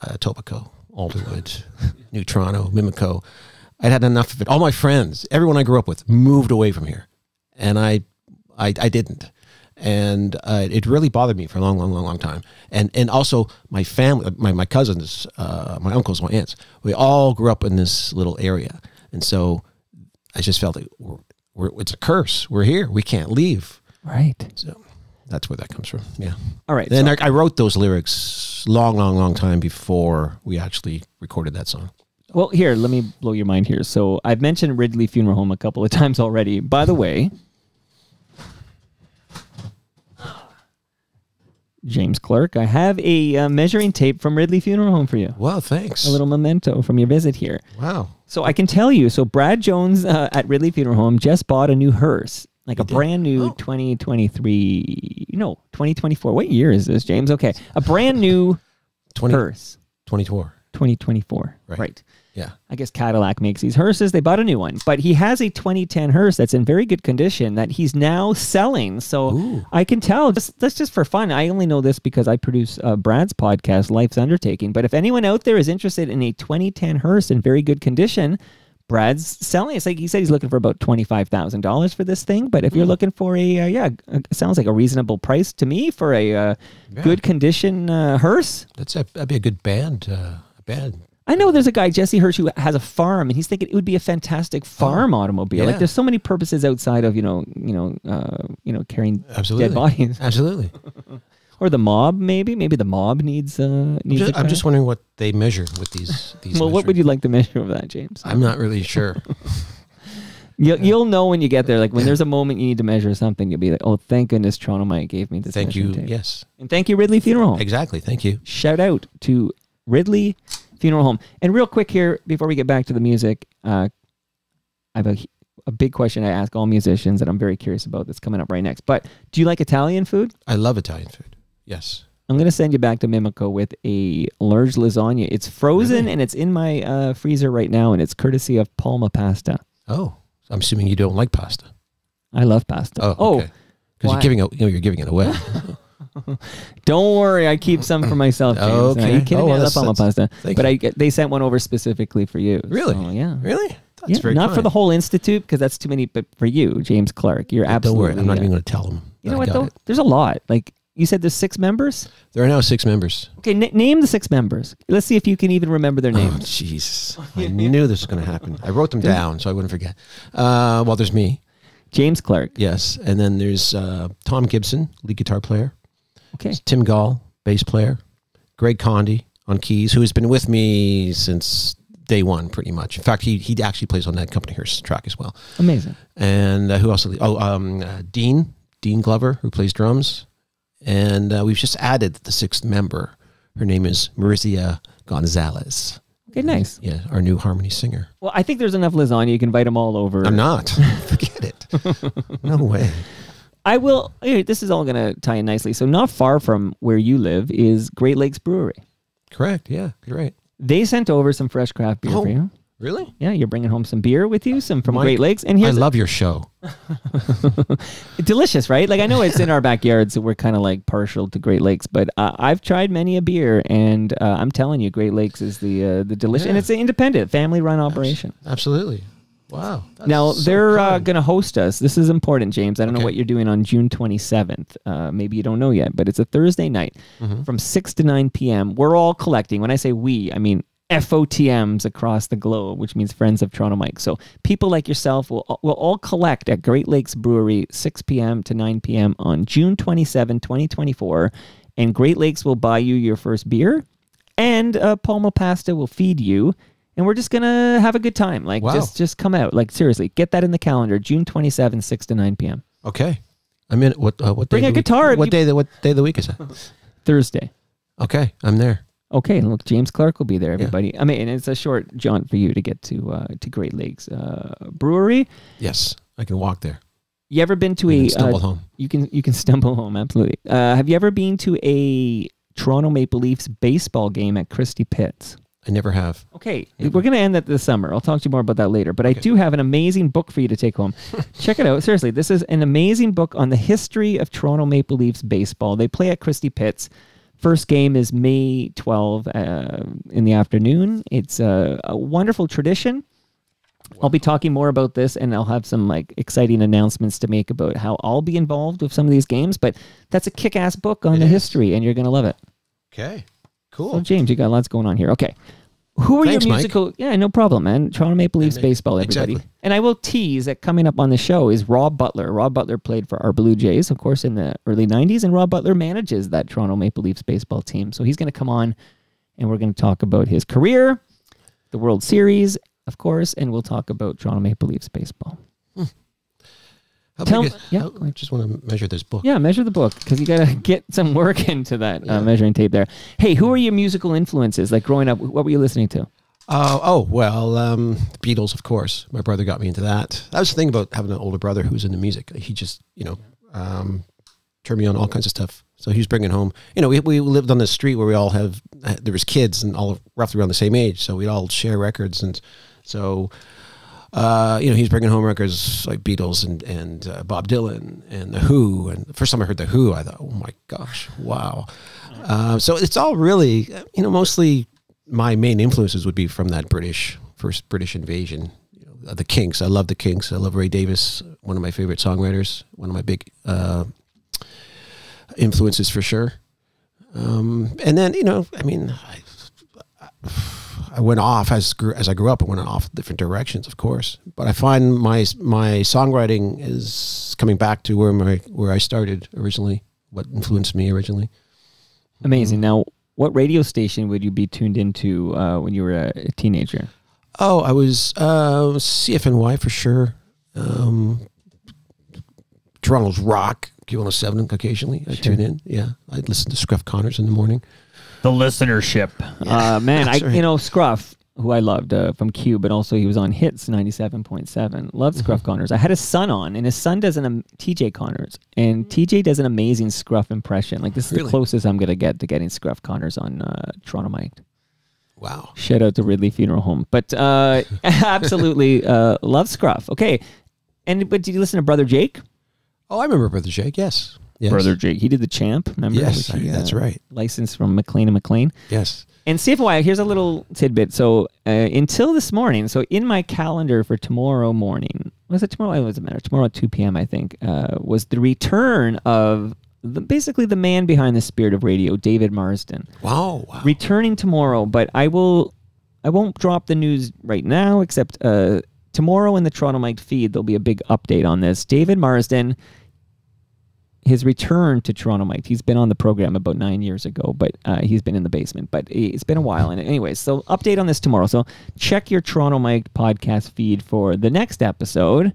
Etobicoke, Alderwood, New Toronto, Mimico. I'd had enough of it. All my friends, everyone I grew up with, moved away from here, and I didn't, and it really bothered me for a long time. And also my family, my cousins, my uncles, my aunts, we all grew up in this little area, and so I just felt like it's a curse. We're here. We can't leave. Right. So that's where that comes from. Yeah. All right. And I wrote those lyrics long time before we actually recorded that song. Well, here, let me blow your mind here. So I've mentioned Ridley Funeral Home a couple of times already. By the way, James Clark, I have a measuring tape from Ridley Funeral Home for you. Wow, thanks. A little memento from your visit here. Wow. So I can tell you, so Brad Jones at Ridley Funeral Home just bought a new hearse, like a brand new 2024. What year is this, James? Okay. A brand new hearse. 2024. Right. Yeah. I guess Cadillac makes these hearses. They bought a new one. But he has a 2010 hearse that's in very good condition that he's now selling. So I can tell, that's just for fun. I only know this because I produce Brad's podcast, Life's Undertaking. But if anyone out there is interested in a 2010 hearse in very good condition, Brad's selling. It's like he said he's looking for about $25,000 for this thing. But if you're looking for it sounds like a reasonable price to me for a good condition hearse. That'd be a good band. I know there's a guy, Jesse Hirsch, who has a farm, and he's thinking it would be a fantastic farm automobile. Yeah. Like there's so many purposes outside of carrying dead bodies. Absolutely. Or the mob, maybe the mob needs. I'm just wondering what they measure with these. Well, what would you like to measure of that, James? I'm not really sure. You'll know when you get there. Like when there's a moment you need to measure something, you'll be like, "Oh, thank goodness Toronto Mike gave me this." Thank you. tape. Yes. And thank you, Ridley Funeral Home. Exactly. Thank you. Shout out to Ridley Funeral Home. And real quick here, before we get back to the music, I have a big question I ask all musicians that I'm very curious about that's coming up right next. But do you like Italian food? I love Italian food. Yes. I'm going to send you back to Mimico with a large lasagna. It's frozen and it's in my freezer right now, and it's courtesy of Palma Pasta. Oh, I'm assuming you don't like pasta. I love pasta. Oh, okay. Because you're giving it away. Don't worry, I keep some for myself, James. Okay. Are you kidding me? I love Palma Pasta. But they sent one over specifically for you. Really? So, yeah. Really? That's very not kind. for the whole institute, because that's too many, but for you, James Clark. You're absolutely... Don't worry, I'm not even going to tell them. You know what, though? There's a lot. Like, you said there's 6 members? There are now 6 members. Okay, name the 6 members. Let's see if you can even remember their names. Oh, jeez. I knew this was going to happen. I wrote them down so I wouldn't forget. Well, there's me. James Clark. Yes. And then there's Tom Gibson, lead guitar player. Okay. It's Tim Gall, bass player. Greg Condy on keys, who has been with me since day one, pretty much. In fact, he actually plays on that Company Hearse track as well. Amazing. And who else? Dean Glover, who plays drums. And we've just added the sixth member. Her name is Marizia Gonzalez. Okay, nice. Yeah, our new harmony singer. Well, I think there's enough lasagna. You can invite them all over. I'm not. Forget it. No way. I will. This is all going to tie in nicely. So not far from where you live is Great Lakes Brewery. Correct. Yeah, you're right. They sent over some fresh craft beer for you. Really? Yeah, you're bringing home some beer with you, some from Mike, Great Lakes. And I here's love your show. delicious, right? Like I know it's in our backyard, so we're kind of like partial to Great Lakes. But I've tried many a beer, and I'm telling you, Great Lakes is the delicious, and it's an independent, family-run operation. Absolutely. Wow. Now, so they're kind. going to host us. This is important, James. I don't know Okay. what you're doing on June 27th. Maybe you don't know yet, but it's a Thursday night from 6 to 9 p.m. We're all collecting. When I say we, I mean FOTMs across the globe, which means Friends of Toronto Mike. So people like yourself will all collect at Great Lakes Brewery 6 p.m. to 9 p.m. on June 27, 2024. And Great Lakes will buy you your first beer, and Palmo Pasta will feed you. And we're just going to have a good time. Like, Wow. just come out. Like, seriously, get that in the calendar. June 27, 6 to 9 p.m. Okay. I'm in. What day? Bring of a the week- guitar. What day of the week is that? Thursday. Okay, I'm there. Okay, and look, James Clark will be there, everybody. I mean, and it's a short jaunt for you to get to Great Lakes Brewery. Yes, I can walk there. You ever been to And a stumble home. You can stumble home, absolutely. Have you ever been to a Toronto Maple Leafs baseball game at Christie Pitts? I never have. Okay, we're going to end that this summer. I'll talk to you more about that later. But I do have an amazing book for you to take home. Check it out. Seriously, this is an amazing book on the history of Toronto Maple Leafs baseball. They play at Christie Pitts. First game is May 12 in the afternoon. It's a wonderful tradition. I'll be talking more about this, and I'll have some like exciting announcements to make about how I'll be involved with some of these games. But that's a kick-ass book on the history, and you're going to love it. Okay, So, cool. James, you got lots going on here. Okay. Who are Thanks, your Mike. musical? Yeah, no problem, man. Toronto Maple Leafs baseball, everybody. Exactly. And I will tease that coming up on the show is Rob Butler. Rob Butler played for our Blue Jays, of course, in the early 90s, and Rob Butler manages that Toronto Maple Leafs baseball team. So he's going to come on, and we're going to talk about his career, the World Series, of course, and we'll talk about Toronto Maple Leafs baseball. I just want to measure this book. Yeah, measure the book, because you got to get some work into that measuring tape there. Hey, who are your musical influences? Like growing up, what were you listening to? Beatles, of course. My brother got me into that. That was the thing about having an older brother who's into music. He just, turned me on all kinds of stuff. So he was bringing home, we lived on the street where we all there was kids and all roughly around the same age. So we'd all share records. And so, he's bringing home records like Beatles and Bob Dylan and The Who. And the first time I heard The Who, I thought, oh my gosh, wow. So it's all really, mostly my main influences would be from that first British invasion. The Kinks. I love the Kinks. I love Ray Davis, one of my favorite songwriters, one of my big influences for sure. And then, I went off as I grew up. I went off different directions, of course. But I find my songwriting is coming back to where I started originally. What influenced me originally. Amazing. Now, what radio station would you be tuned into when you were a teenager? Oh, I was CFNY for sure. Toronto's Rock, Q107 occasionally. I tune in. Yeah, I'd listen to Scruff Connors in the morning. The listenership. Man, that's right. Scruff, who I loved from Q, but also he was on Hits 97.7. Loved Scruff Connors. I had his son on, and his son does TJ Connors, and TJ does an amazing Scruff impression. Like, this is the closest I'm going to get to getting Scruff Connors on Toronto Mike. Wow. Shout out to Ridley Funeral Home. But absolutely love Scruff. Okay. But did you listen to Brother Jake? Oh, I remember Brother Jake. Yes. Brother Jake. He did The Champ, remember? Yes, that's right. Licensed from McLean & McLean. Yes. And CFY, here's a little tidbit. So until this morning, so in my calendar for tomorrow morning, was it tomorrow? It doesn't matter. Tomorrow at 2 p.m., I think, was the return of basically the man behind the spirit of radio, David Marsden. Wow. Returning tomorrow, but I won't drop the news right now, except tomorrow in the Toronto Mike feed, there'll be a big update on this. David Marsden, his return to Toronto Mike. He's been on the program about 9 years ago, but he's been in the basement. But it's been a while. And anyways, so update on this tomorrow. So check your Toronto Mike podcast feed for the next episode,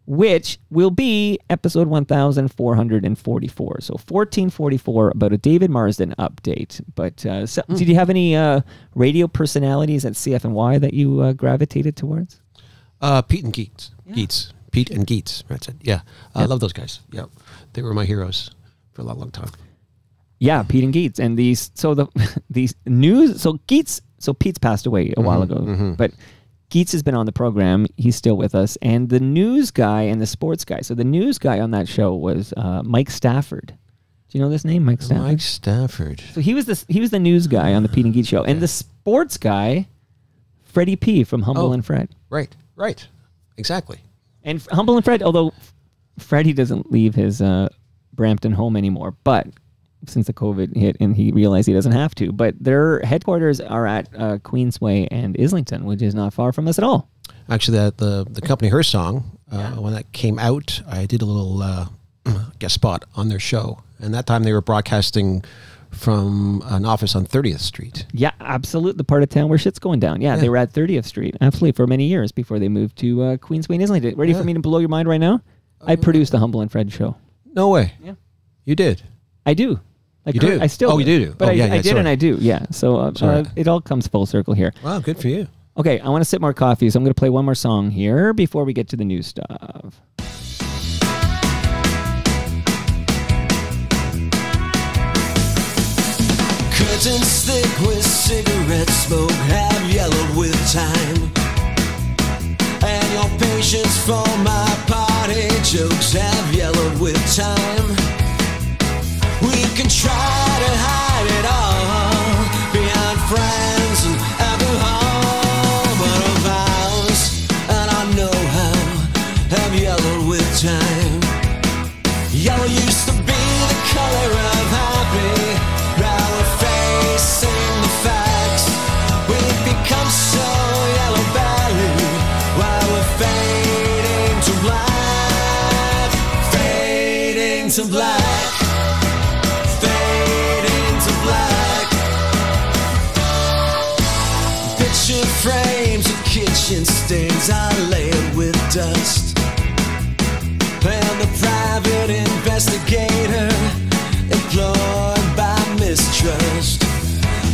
which will be episode 1444. So 1444, about a David Marsden update. But did you have any radio personalities at CFNY that you gravitated towards? Pete and Geets. Yeah. Geets. Pete and Geets. That's it. Yeah. I love those guys. Yeah. They were my heroes for a long, long time. Yeah, Pete and Geets. And these news, so Geets, so Pete's passed away a while ago, but Geets has been on the program. He's still with us. And the news guy and the sports guy. So the news guy on that show was Mike Stafford. Do you know this name, Mike Stafford? Mike Stafford. So he was the news guy on the Pete and Geets show. And the sports guy, Freddie P. from Humble and Fred. Right. Exactly. And Humble and Fred, although Freddie doesn't leave his Brampton home anymore, but since the COVID hit and he realized he doesn't have to, but their headquarters are at Queensway and Islington, which is not far from us at all. Actually, the company Her Song, when that came out, I did a little guest spot on their show. And that time they were broadcasting from an office on 30th Street. Yeah, absolutely. The part of town where shit's going down. Yeah, they were at 30th Street, absolutely, for many years before they moved to Queensway and Islington. Ready for me to blow your mind right now? I produced the Humble and Fred show. No way. Yeah. You did? I do. You do? I still you do? But I did and I do, yeah. So it all comes full circle here. Wow, good for you. Okay, I want to sip more coffee, so I'm going to play one more song here before we get to the new stuff. Curtains thick with cigarette smoke have yellowed with time, and your patience for my party jokes have yellowed with time. We can try to hide it all behind friends and alcohol, but our vows, and I know how, have yellowed with time. Yellow used to be the color of happy. Now we're facing the facts. We've become so yellow-bellied while we're fading to black. Fading to black. Fading to black. Picture frames of kitchen stains are layered with dust, and the private investigator employed by mistrust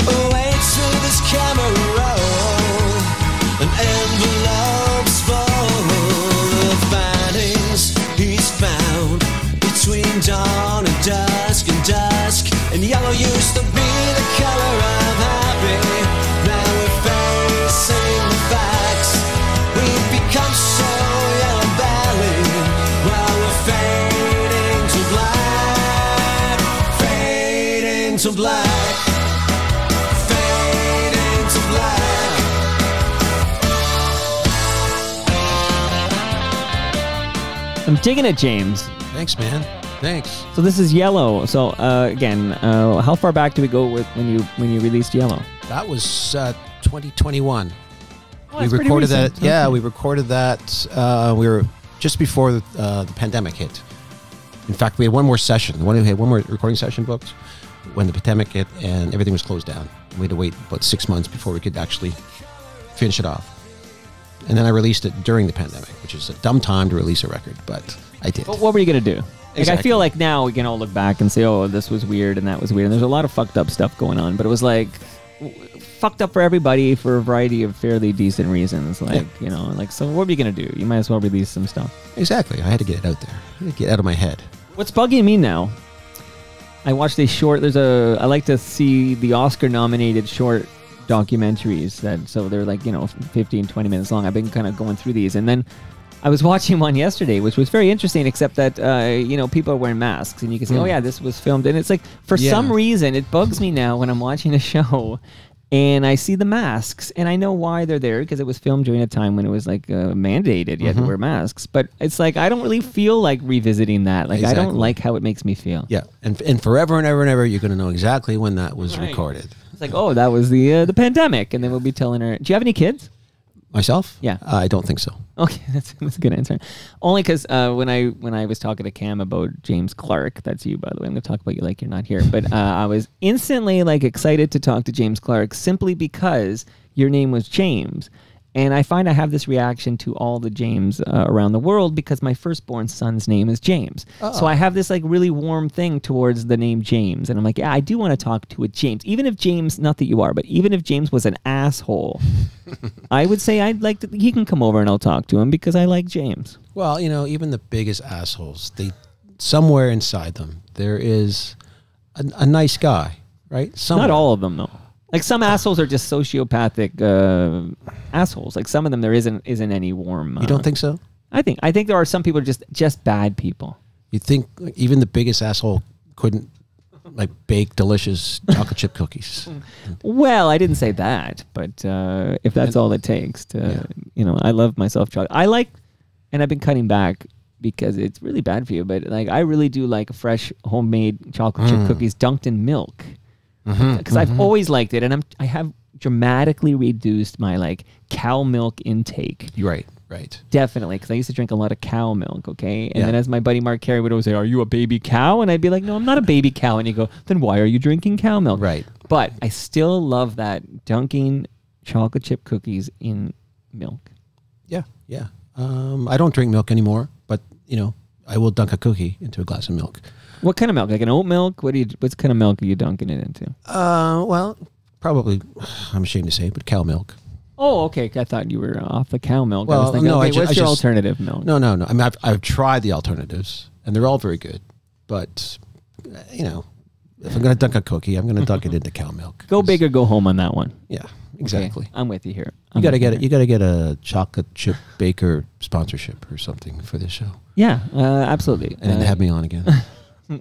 awaits through this camera roll, an envelope's full of findings he's found between dawn and dusk, and yellow used to be the color of happy. Now we're facing the facts. We've become so yellow-bellied while we're fading to black. Fading to black. Fading to black. I'm digging it, James. Thanks, man. Thanks. So this is Yellow. So again, how far back do we go with when you released Yellow? That was 2021. Oh, we recorded that. Okay. Yeah, we recorded that. We were just before the pandemic hit. In fact, we had one more session. We had one more recording session booked when the pandemic hit and everything was closed down. We had to wait about 6 months before we could actually finish it off. And then I released it during the pandemic, which is a dumb time to release a record, but I did. But what were you going to do? Exactly. Like, I feel like now we can all look back and say, oh, this was weird and that was weird. And there's a lot of fucked up stuff going on, but it was like fucked up for everybody for a variety of fairly decent reasons. Like, you know, like, so what were you going to do? You might as well release some stuff. Exactly. I had to get it out there. I had to get it out of my head. What's bugging me now, I watched a short, I like to see the Oscar-nominated short documentaries so they're like, 15, 20 minutes long. I've been kind of going through these, and then I was watching one yesterday, which was very interesting, except that, people are wearing masks, and you can say, oh yeah, this was filmed. And it's like, for some reason, it bugs me now when I'm watching a show and I see the masks, and I know why they're there, because it was filmed during a time when it was like mandated you had to wear masks. But it's like, I don't really feel like revisiting that. Like, exactly. I don't like how it makes me feel. Yeah. And forever and ever and ever, you're going to know exactly when that was recorded. It's like, oh, that was the pandemic. And then we'll be telling her, do you have any kids? Myself? Yeah. I don't think so. Okay, that's a good answer. Only because when I was talking to Cam about James Clark, that's you, by the way. I'm going to talk about you like you're not here. But I was instantly like excited to talk to James Clark simply because your name was James. And I find I have this reaction to all the James around the world because my firstborn son's name is James. So I have this like really warm thing towards the name James. And I'm like, yeah, I do want to talk to a James. Even if James, not that you are, but even if James was an asshole, I would say I'd like to, he can come over and I'll talk to him because I like James. Well, you know, even the biggest assholes, somewhere inside them, there is a nice guy, right? Somewhere. Not all of them, though. Like some assholes are just sociopathic assholes. Like some of them, there isn't any warm. You don't think so? I think there are some people who are just bad people. You think even the biggest asshole couldn't like bake delicious chocolate chip cookies? Well, I didn't say that, but if that's all it takes to, I love myself chocolate. I like, and I've been cutting back because it's really bad for you, but like I really do like fresh homemade chocolate chip cookies dunked in milk. Because I've always liked it, and I have dramatically reduced my like cow milk intake. Right. Definitely, because I used to drink a lot of cow milk. Okay, and then as my buddy Mark Carey would always say, "Are you a baby cow?" And I'd be like, "No, I'm not a baby cow." And you go, "Then why are you drinking cow milk?" Right. But I still love that dunking chocolate chip cookies in milk. Yeah. I don't drink milk anymore, but I will dunk a cookie into a glass of milk. What kind of milk? Like an oat milk? What kind of milk are you dunking it into? Well, probably, I'm ashamed to say, but cow milk. Oh, okay. I thought you were off the cow milk. I Well, was thinking, no, okay, I what's your just- alternative milk? No. I mean, I've tried the alternatives, and they're all very good. But, if I'm going to dunk a cookie, I'm going to dunk it into cow milk. Go big or go home on that one. Yeah, exactly. Okay, I'm with you here. You got to get it. You got to get a chocolate chip baker sponsorship or something for this show, Yeah, absolutely. and then have me on again.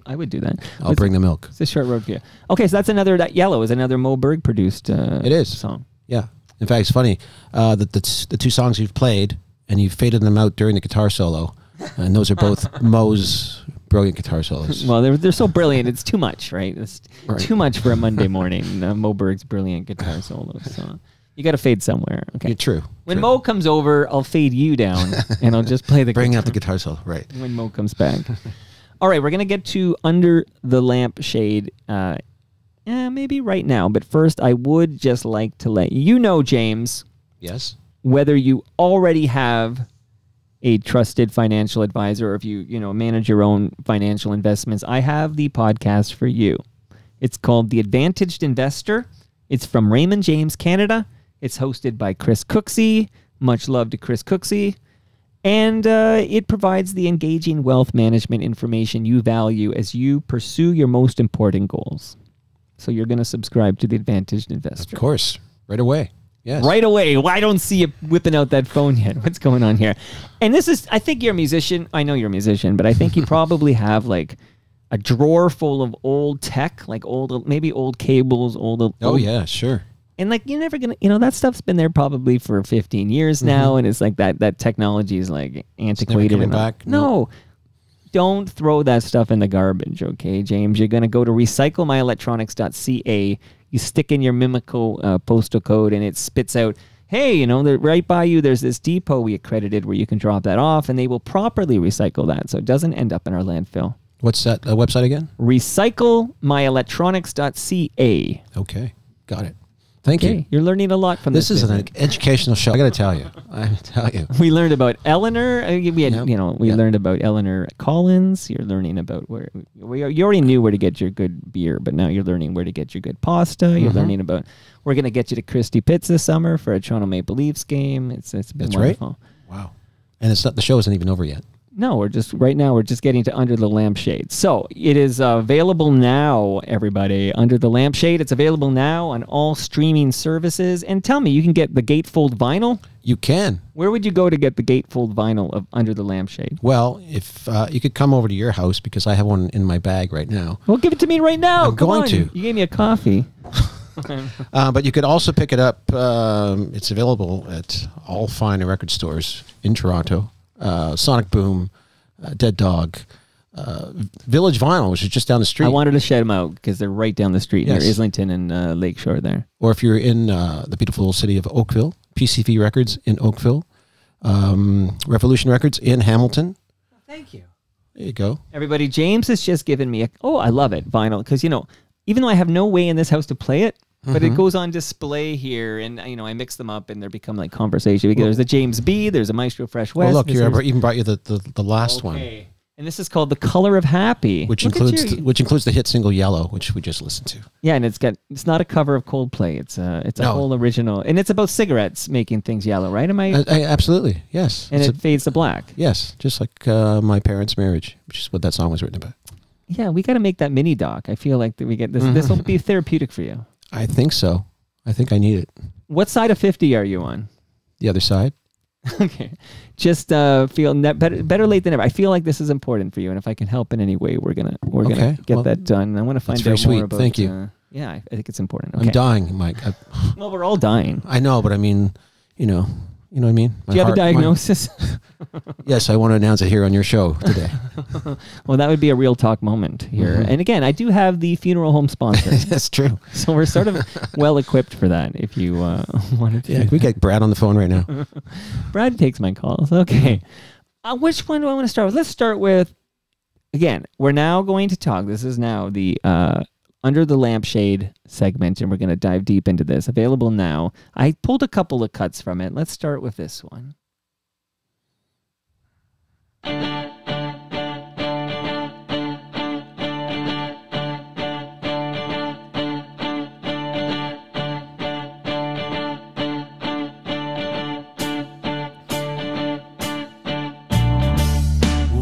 I would do that. I'll bring the milk. It's a short road for you. Okay, so that Yellow is another Mo Berg produced It is. song. Yeah. In fact, it's funny. The two songs you've played, and you've faded them out during the guitar solo, and those are both Mo's brilliant guitar solos. Well, they're so brilliant. It's too much, right? It's Right. too much for a Monday morning. Mo Berg's brilliant guitar solo. So you got to fade somewhere. Okay. Yeah, true. When true. Mo comes over, I'll fade you down, and I'll just play the Bring guitar out the guitar solo, right? when Mo comes back. All right, we're going to get to Under the Lampshade maybe right now. But first, I would just like to let you know, James, Yes. whether you already have a trusted financial advisor or if you manage your own financial investments, I have the podcast for you. It's called The Advantaged Investor. It's from Raymond James, Canada. It's hosted by Chris Cooksey. Much love to Chris Cooksey. And it provides the engaging wealth management information you value as you pursue your most important goals. So you're going to subscribe to The Advantaged Investor. Of course. Right away. Yes. Right away. Well, I don't see you whipping out that phone yet. What's going on here? And this is, I think you're a musician. I know you're a musician, but I think you probably have like a drawer full of old tech, like maybe old cables, Oh, yeah, sure. and like you're never gonna, that stuff's been there probably for 15 years now, and it's like that technology is like antiquated. coming and back? No, don't throw that stuff in the garbage, okay, James? You're gonna go to recyclemyelectronics.ca. You stick in your Mimico postal code, and it spits out, hey, right by you, there's this depot we accredited where you can drop that off, and they will properly recycle that, so it doesn't end up in our landfill. What's that website again? Recyclemyelectronics.ca. Okay. Got it. Thank Okay, you. you're learning a lot from this. This is an visit. educational show. I got to tell you. We learned about Eleanor. We had, Yep. we Yep. learned about Eleanor Collins. You're learning about you already knew where to get your good beer, but now you're learning where to get your good pasta. You're learning about. We're gonna get you to Christie Pitts this summer for a Toronto Maple Leafs game. It's been That's wonderful. right. Wow. And the show isn't even over yet. No, we're just getting to Under the Lampshade. So it is available now, everybody. Under the Lampshade. It's available now on all streaming services. And tell me, you can get the gatefold vinyl. You can. Where would you go to get the gatefold vinyl of Under the Lampshade? Well, if you could come over to your house, because I have one in my bag right now. Well, give it to me right now. I'm Come going on. to. You gave me a coffee. But you could also pick it up. It's available at all fine record stores in Toronto. Sonic Boom, Dead Dog, Village Vinyl, which is just down the street. I wanted to shout them out because they're right down the street Yes. near Islington and Lakeshore there. Or if you're in the beautiful city of Oakville, PCV Records in Oakville, Revolution Records in Hamilton. Thank you. There you go. Everybody, James has just given me I love it, vinyl, because, even though I have no way in this house to play it, but it goes on display here, and, I mix them up, and they become like conversation. Because there's a James B, there's a Maestro Fresh West. Well, look, I even brought you the last one. And this is called The Color of Happy. Which includes the hit single Yellow, which we just listened to. Yeah, and it's not a cover of Coldplay. It's a whole original, and it's about cigarettes making things yellow, right? Am I absolutely, yes. And it fades to black. Yes, just like my parents' marriage, which is what that song was written about. Yeah, we got to make that mini doc. I feel like that we get this. This will be therapeutic for you. I think so. I think I need it. What side of 50 are you on? The other side. Okay. Just feel better late than never. I feel like this is important for you, and if I can help in any way, we're gonna get that done. I want to find out more about. Thank you. Yeah, I think it's important. Okay. I'm dying, Mike. Well, we're all dying. I know, but I mean, you know what I mean. Do you have a diagnosis? Yes, I want to announce it here on your show today. Well, that would be a real talk moment here. And again, I do have the funeral home sponsor. That's true. So we're sort of well equipped for that. If you wanted to, yeah, we get Brad on the phone right now. Brad takes my calls. Okay, which one do I want to start with? Let's start with. Again, we're now going to talk. This is now the Under the Lampshade segment, and we're going to dive deep into this. Available now. I pulled a couple of cuts from it. Let's start with this one.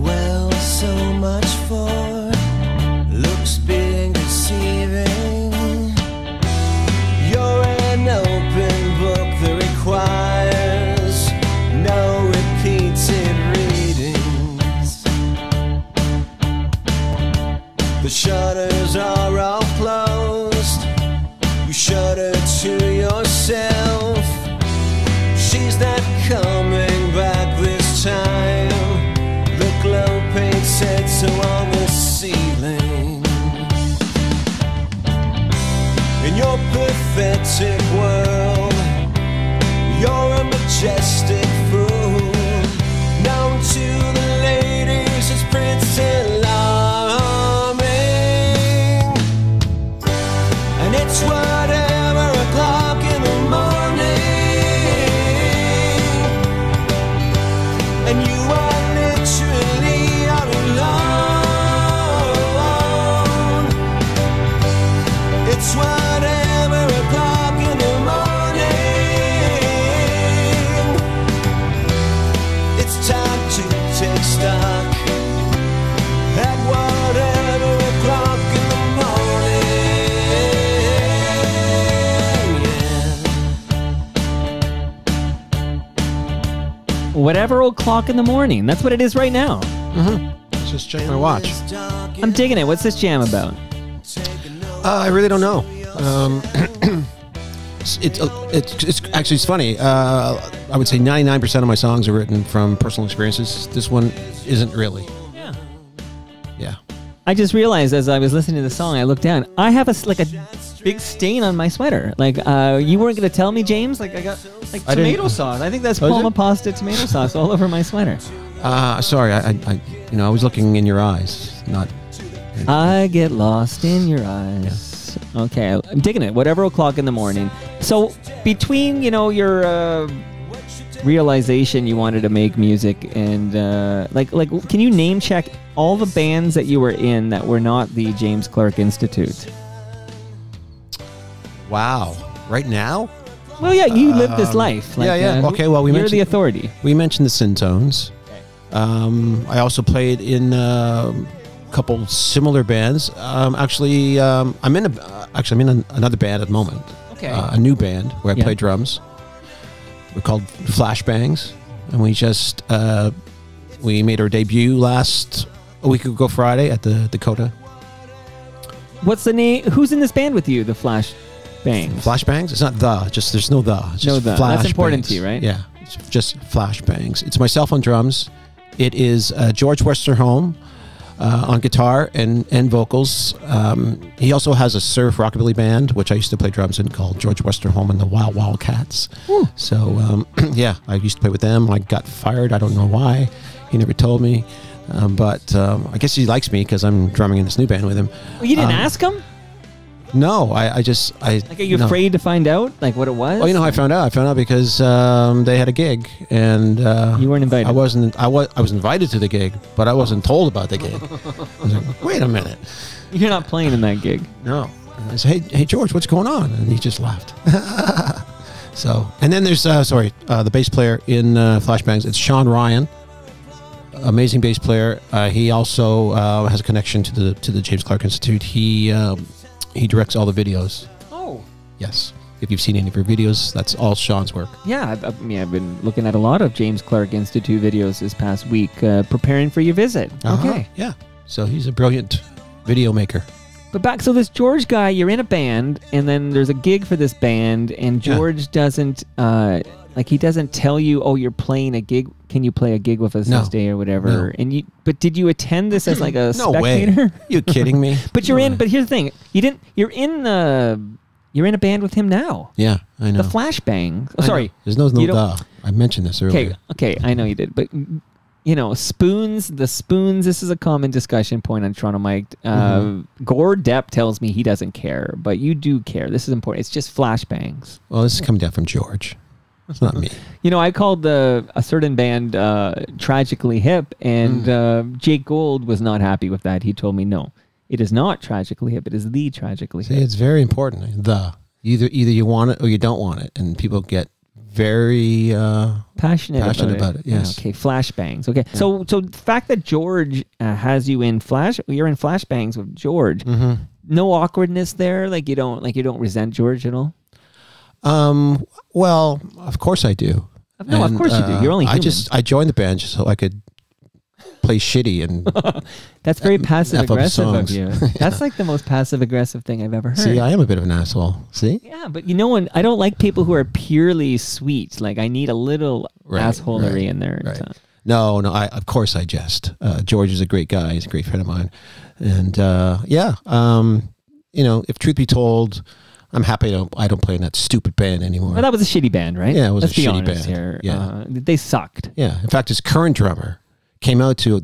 Well, so much for looks being deceiving. You're an open book that requires no repeated readings. The shutters are all closed. You shudder to yourself. She's not coming back this time. The glow paint sets her on the ceiling. In your pathetic world, you're a majestic fool, known to the ladies as Prince Alarming. And it's whatever o'clock in the morning, and you are literally all alone. It's whatever o'clock in the morning. It's time to take stock at whatever o'clock in the morning. Yeah. Whatever o'clock in the morning. That's what it is right now. Let's just check my watch. I'm digging it. What's this jam about? I really don't know. It's actually funny. I would say 99% of my songs are written from personal experiences. This one isn't really. Yeah. Yeah. I just realized as I was listening to the song, I looked down. I have a big stain on my sweater. Like you weren't going to tell me, James. Like I got tomato sauce. I think that's Palma pasta tomato sauce all over my sweater. Sorry. I was looking in your eyes, not. I get lost in your eyes. Yeah. Okay, I'm digging it. Whatever o'clock in the morning. So between your realization you wanted to make music and like can you name check all the bands that you were in that were not the James Clark Institute? Wow! Right now? Well, yeah, you lived this life. Like, Okay, well, you're the authority. We mentioned the Syntones. Okay. I also played in couple similar bands. I'm in another band at the moment. Okay. A new band where I play drums. We're called Flashbangs, and we just we made our debut a week ago Friday at the Dakota. What's the name? Who's in this band with you? The Flashbangs. Flashbangs? It's not there's no the. It's just That's important to you, right? Yeah. It's just Flashbangs. It's myself on drums. It is George Westerholm on guitar and vocals. He also has a surf rockabilly band, which I used to play drums in, called George Westerholm and the Wild Wildcats. So yeah, I used to play with them. I got fired. I don't know why. He never told me. But I guess he likes me because I'm drumming in this new band with him. Well, you didn't ask him? No, I Like, are you no. afraid to find out, like, what it was? Well, you know how I found out? I found out because they had a gig, and You weren't invited. I was invited to the gig, but I wasn't told about the gig. I was like, wait a minute. You're not playing in that gig. No. And I said, hey, George, what's going on? And he just laughed. So, and then there's, the bass player in Flashbangs. It's Sean Ryan, amazing bass player. He also has a connection to the James Clark Institute. He directs all the videos. Oh. Yes. If you've seen any of your videos, that's all Sean's work. Yeah, I've been looking at a lot of James Clark Institute videos this past week, preparing for your visit. Okay. Yeah. So he's a brilliant video maker. But back, so this George guy, you're in a band, and then there's a gig for this band, and George doesn't, he doesn't tell you, oh, you're playing a gig. Can you play a gig with us this day or whatever? No. But did you attend this as like a No spectator? way. You kidding me? But you're in. But here's the thing: you're in a band with him now. Yeah, I know. The Flashbang. Oh, I sorry, know. There's no You don't- duh. I mentioned this earlier. Okay, I know you did, but Spoons. The Spoons. This is a common discussion point on Toronto Mike. Gord Depp tells me he doesn't care, but you do care. This is important. It's just Flashbangs. Well, this is coming down from George. It's not me. I called a certain band Tragically Hip, and Jake Gold was not happy with that. He told me, no, it is not Tragically Hip. It is the Tragically See, Hip. it's very important. Either you want it or you don't want it, and people get very Passionate about it. Yes. Okay, Flashbangs. Okay, so the fact that George has you in you're in Flashbangs with George. No awkwardness there. Like you don't resent George at all. Well, of course I do. No, of course you do. You're only human. I joined the band just so I could play shitty and That's very passive aggressive of songs. you. That's like the most passive aggressive thing I've ever heard. see. I am a bit of an asshole. See. Yeah, but I don't like people who are purely sweet. Like I need a little assholery in there. Right. No. Of course I jest. George is a great guy. He's a great friend of mine, and if truth be told, I'm happy I don't play in that stupid band anymore. Well, that was a shitty band, right? Yeah, it was Let's a be shitty honest band. Here. Yeah. They sucked. Yeah. In fact, his current drummer came out to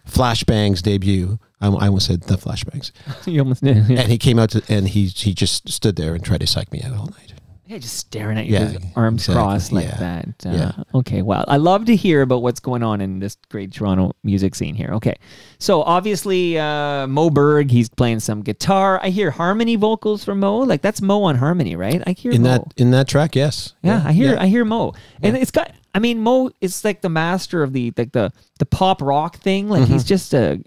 Flashbangs debut. I almost said the Flashbangs. You almost did. Yeah. And he came out and he just stood there and tried to psych me out all night. Yeah, just staring at you, Yeah, with his arms exactly. crossed like Yeah. that. Yeah. Okay, well, I love to hear about what's going on in this great Toronto music scene here. Okay, so obviously Mo Berg, he's playing some guitar. I hear harmony vocals from Mo. Like that's Mo on harmony, right? I hear In Mo. that track, yes. Yeah, I hear Mo, and it's got. I mean, Mo is like the master of the pop rock thing. Like he's just so.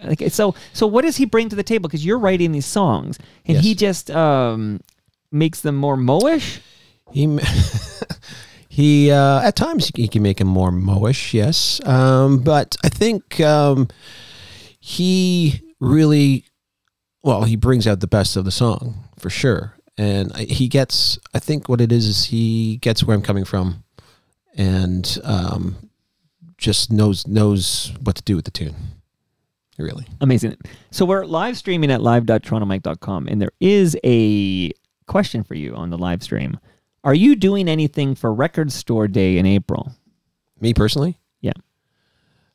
What does he bring to the table? Because you're writing these songs, and Yes. he just makes them more Mo-ish. He at times he can make him more Mo-ish, yes. But I think he really, he brings out the best of the song for sure. And he gets, I think what it is he gets where I'm coming from, and just knows what to do with the tune. Really. Amazing. So we're live streaming at live.torontomike.com, and there is a question for you on the live stream. Are you doing anything for Record Store Day in April? Me personally? Yeah.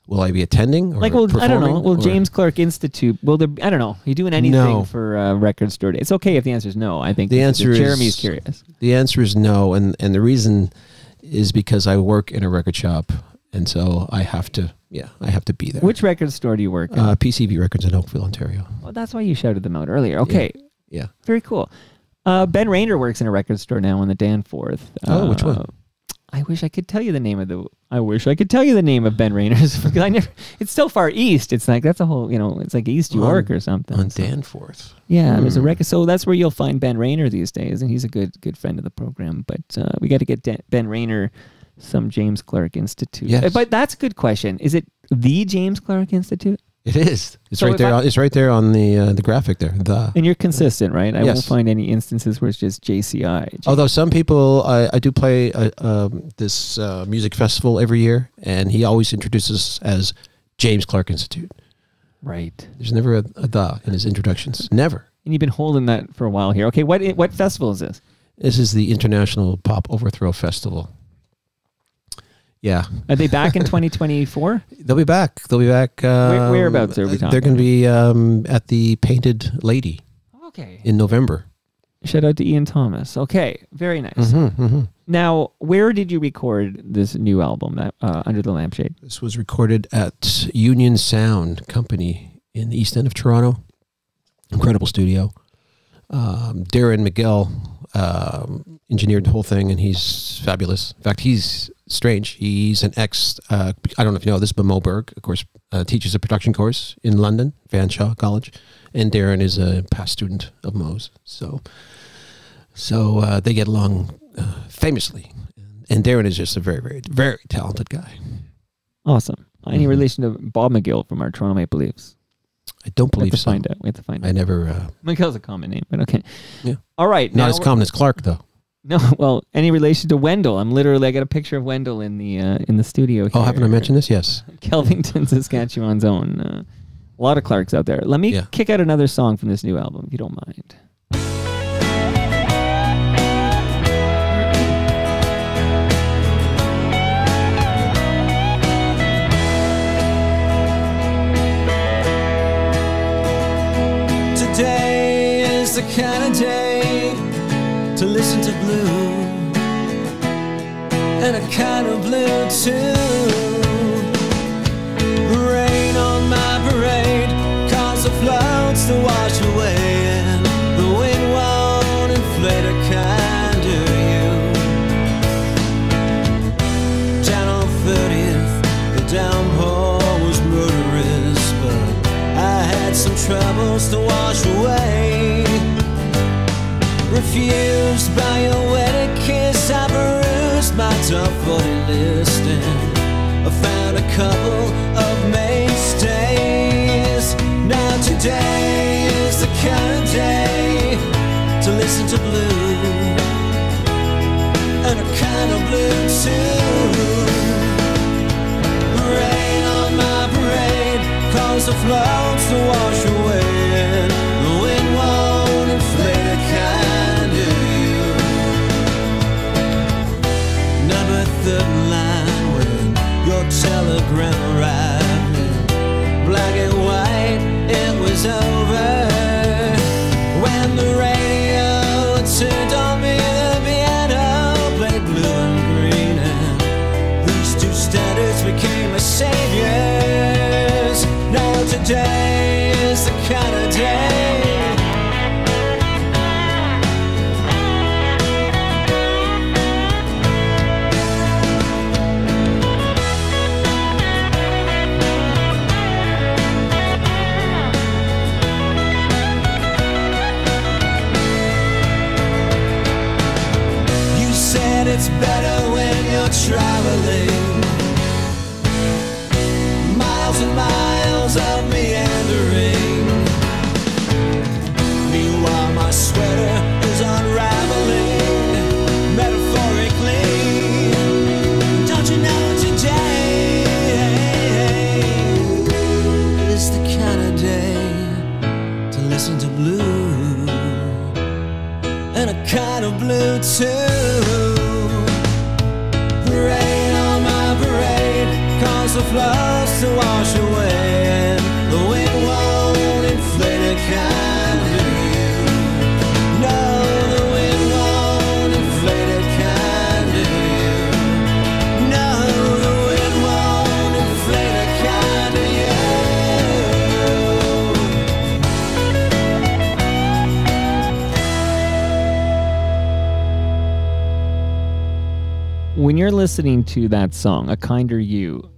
Will I be attending? Or I don't know. performing, Will or- James Clark Institute, I don't know. Are you doing anything No. for Record Store Day? It's okay if the answer is no. I think The answer is Jeremy's curious. The answer is no, and the reason is because I work in a record shop, and so I have to be there. Which record store do you work at? PCV Records in Oakville, Ontario. Well, that's why you shouted them out earlier. Okay. Yeah. Very cool. Ben Rayner works in a record store now in the Danforth. Which one? I wish I could tell you the name of Ben Rayner's because it's so far east. It's like that's a whole, it's like East York or something. On So- Danforth. Yeah, there's a record. So that's where you'll find Ben Rayner these days, and he's a good friend of the program. But we got to get Ben Rayner some James Clark Institute. Yes. But that's a good question. Is it the James Clark Institute? It is. It's So right if there. I- It's right there on the graphic there. And you're consistent, right? I won't Yes. find any instances where it's just JCI. Although some people, I do play this music festival every year, and he always introduces us as James Clark Institute. Right. There's never a the in his introductions. Never. And you've been holding that for a while here. Okay, what festival is this? This is the International Pop Overthrow Festival. Yeah. Are they back in 2024? They'll be back. Whereabouts are we talking? They're going to be at the Painted Lady Okay. in November. Shout out to Ian Thomas. Okay, very nice. Mm-hmm. Now, where did you record this new album, Under the Lampshade? This was recorded at Union Sound Company in the East End of Toronto. Incredible studio. Darren Miguel engineered the whole thing, and he's fabulous. In fact, he's strange. He's an ex, I don't know if you know this, but Mo Berg, of course, teaches a production course in London, Fanshawe College, and Darren is a past student of Mo's. So they get along famously. And Darren is just a very, very, very talented guy. Awesome. Any relation to Bob McGill from our Toronto Maple Leafs? I don't believe We so. have to find out. I never... McGill's a common name, but okay. Yeah. All right. Not now as common as Clark, though. No, well, any relation to Wendell? I got a picture of Wendell in the studio here. Oh, haven't I mentioned this? Yes. Kelvington, Saskatchewan's own. A lot of Clarks out there. Let me kick out another song from this new album, if you don't mind. Today is the kind of day to listen to blue, and a kind of blue too. Rain on my parade, cause the floats to wash away, and the wind won't inflate a kind of you. Down on 30th, the downpour was murderous, but I had some troubles to wash away. Refused by your wedding kiss, I perused my top 40 list, and I found a couple of mainstays. Now today is the kind of day to listen to blue, and a kind of blue too. Rain on my parade, cause the floats to wash away, and the wind won't inflate a kind of you. Number 3rd line when your telegram arrived, black and white, it was over. When the radio turned on me, the piano played blue and green, and these two standards became my saviors. Now today is the kind of day it's better when you're traveling. Miles and miles of meandering. Meanwhile, my sweater is unraveling, metaphorically. Don't you know today is the kind of day to listen to blue, and a kind of blue too. Rain on my parade, cause the floods to wash away, and the wind won't inflate a kind of you. No, the wind won't inflate a kind of you. No, the wind won't inflate a kind of When you're listening to that song, A Kinder You,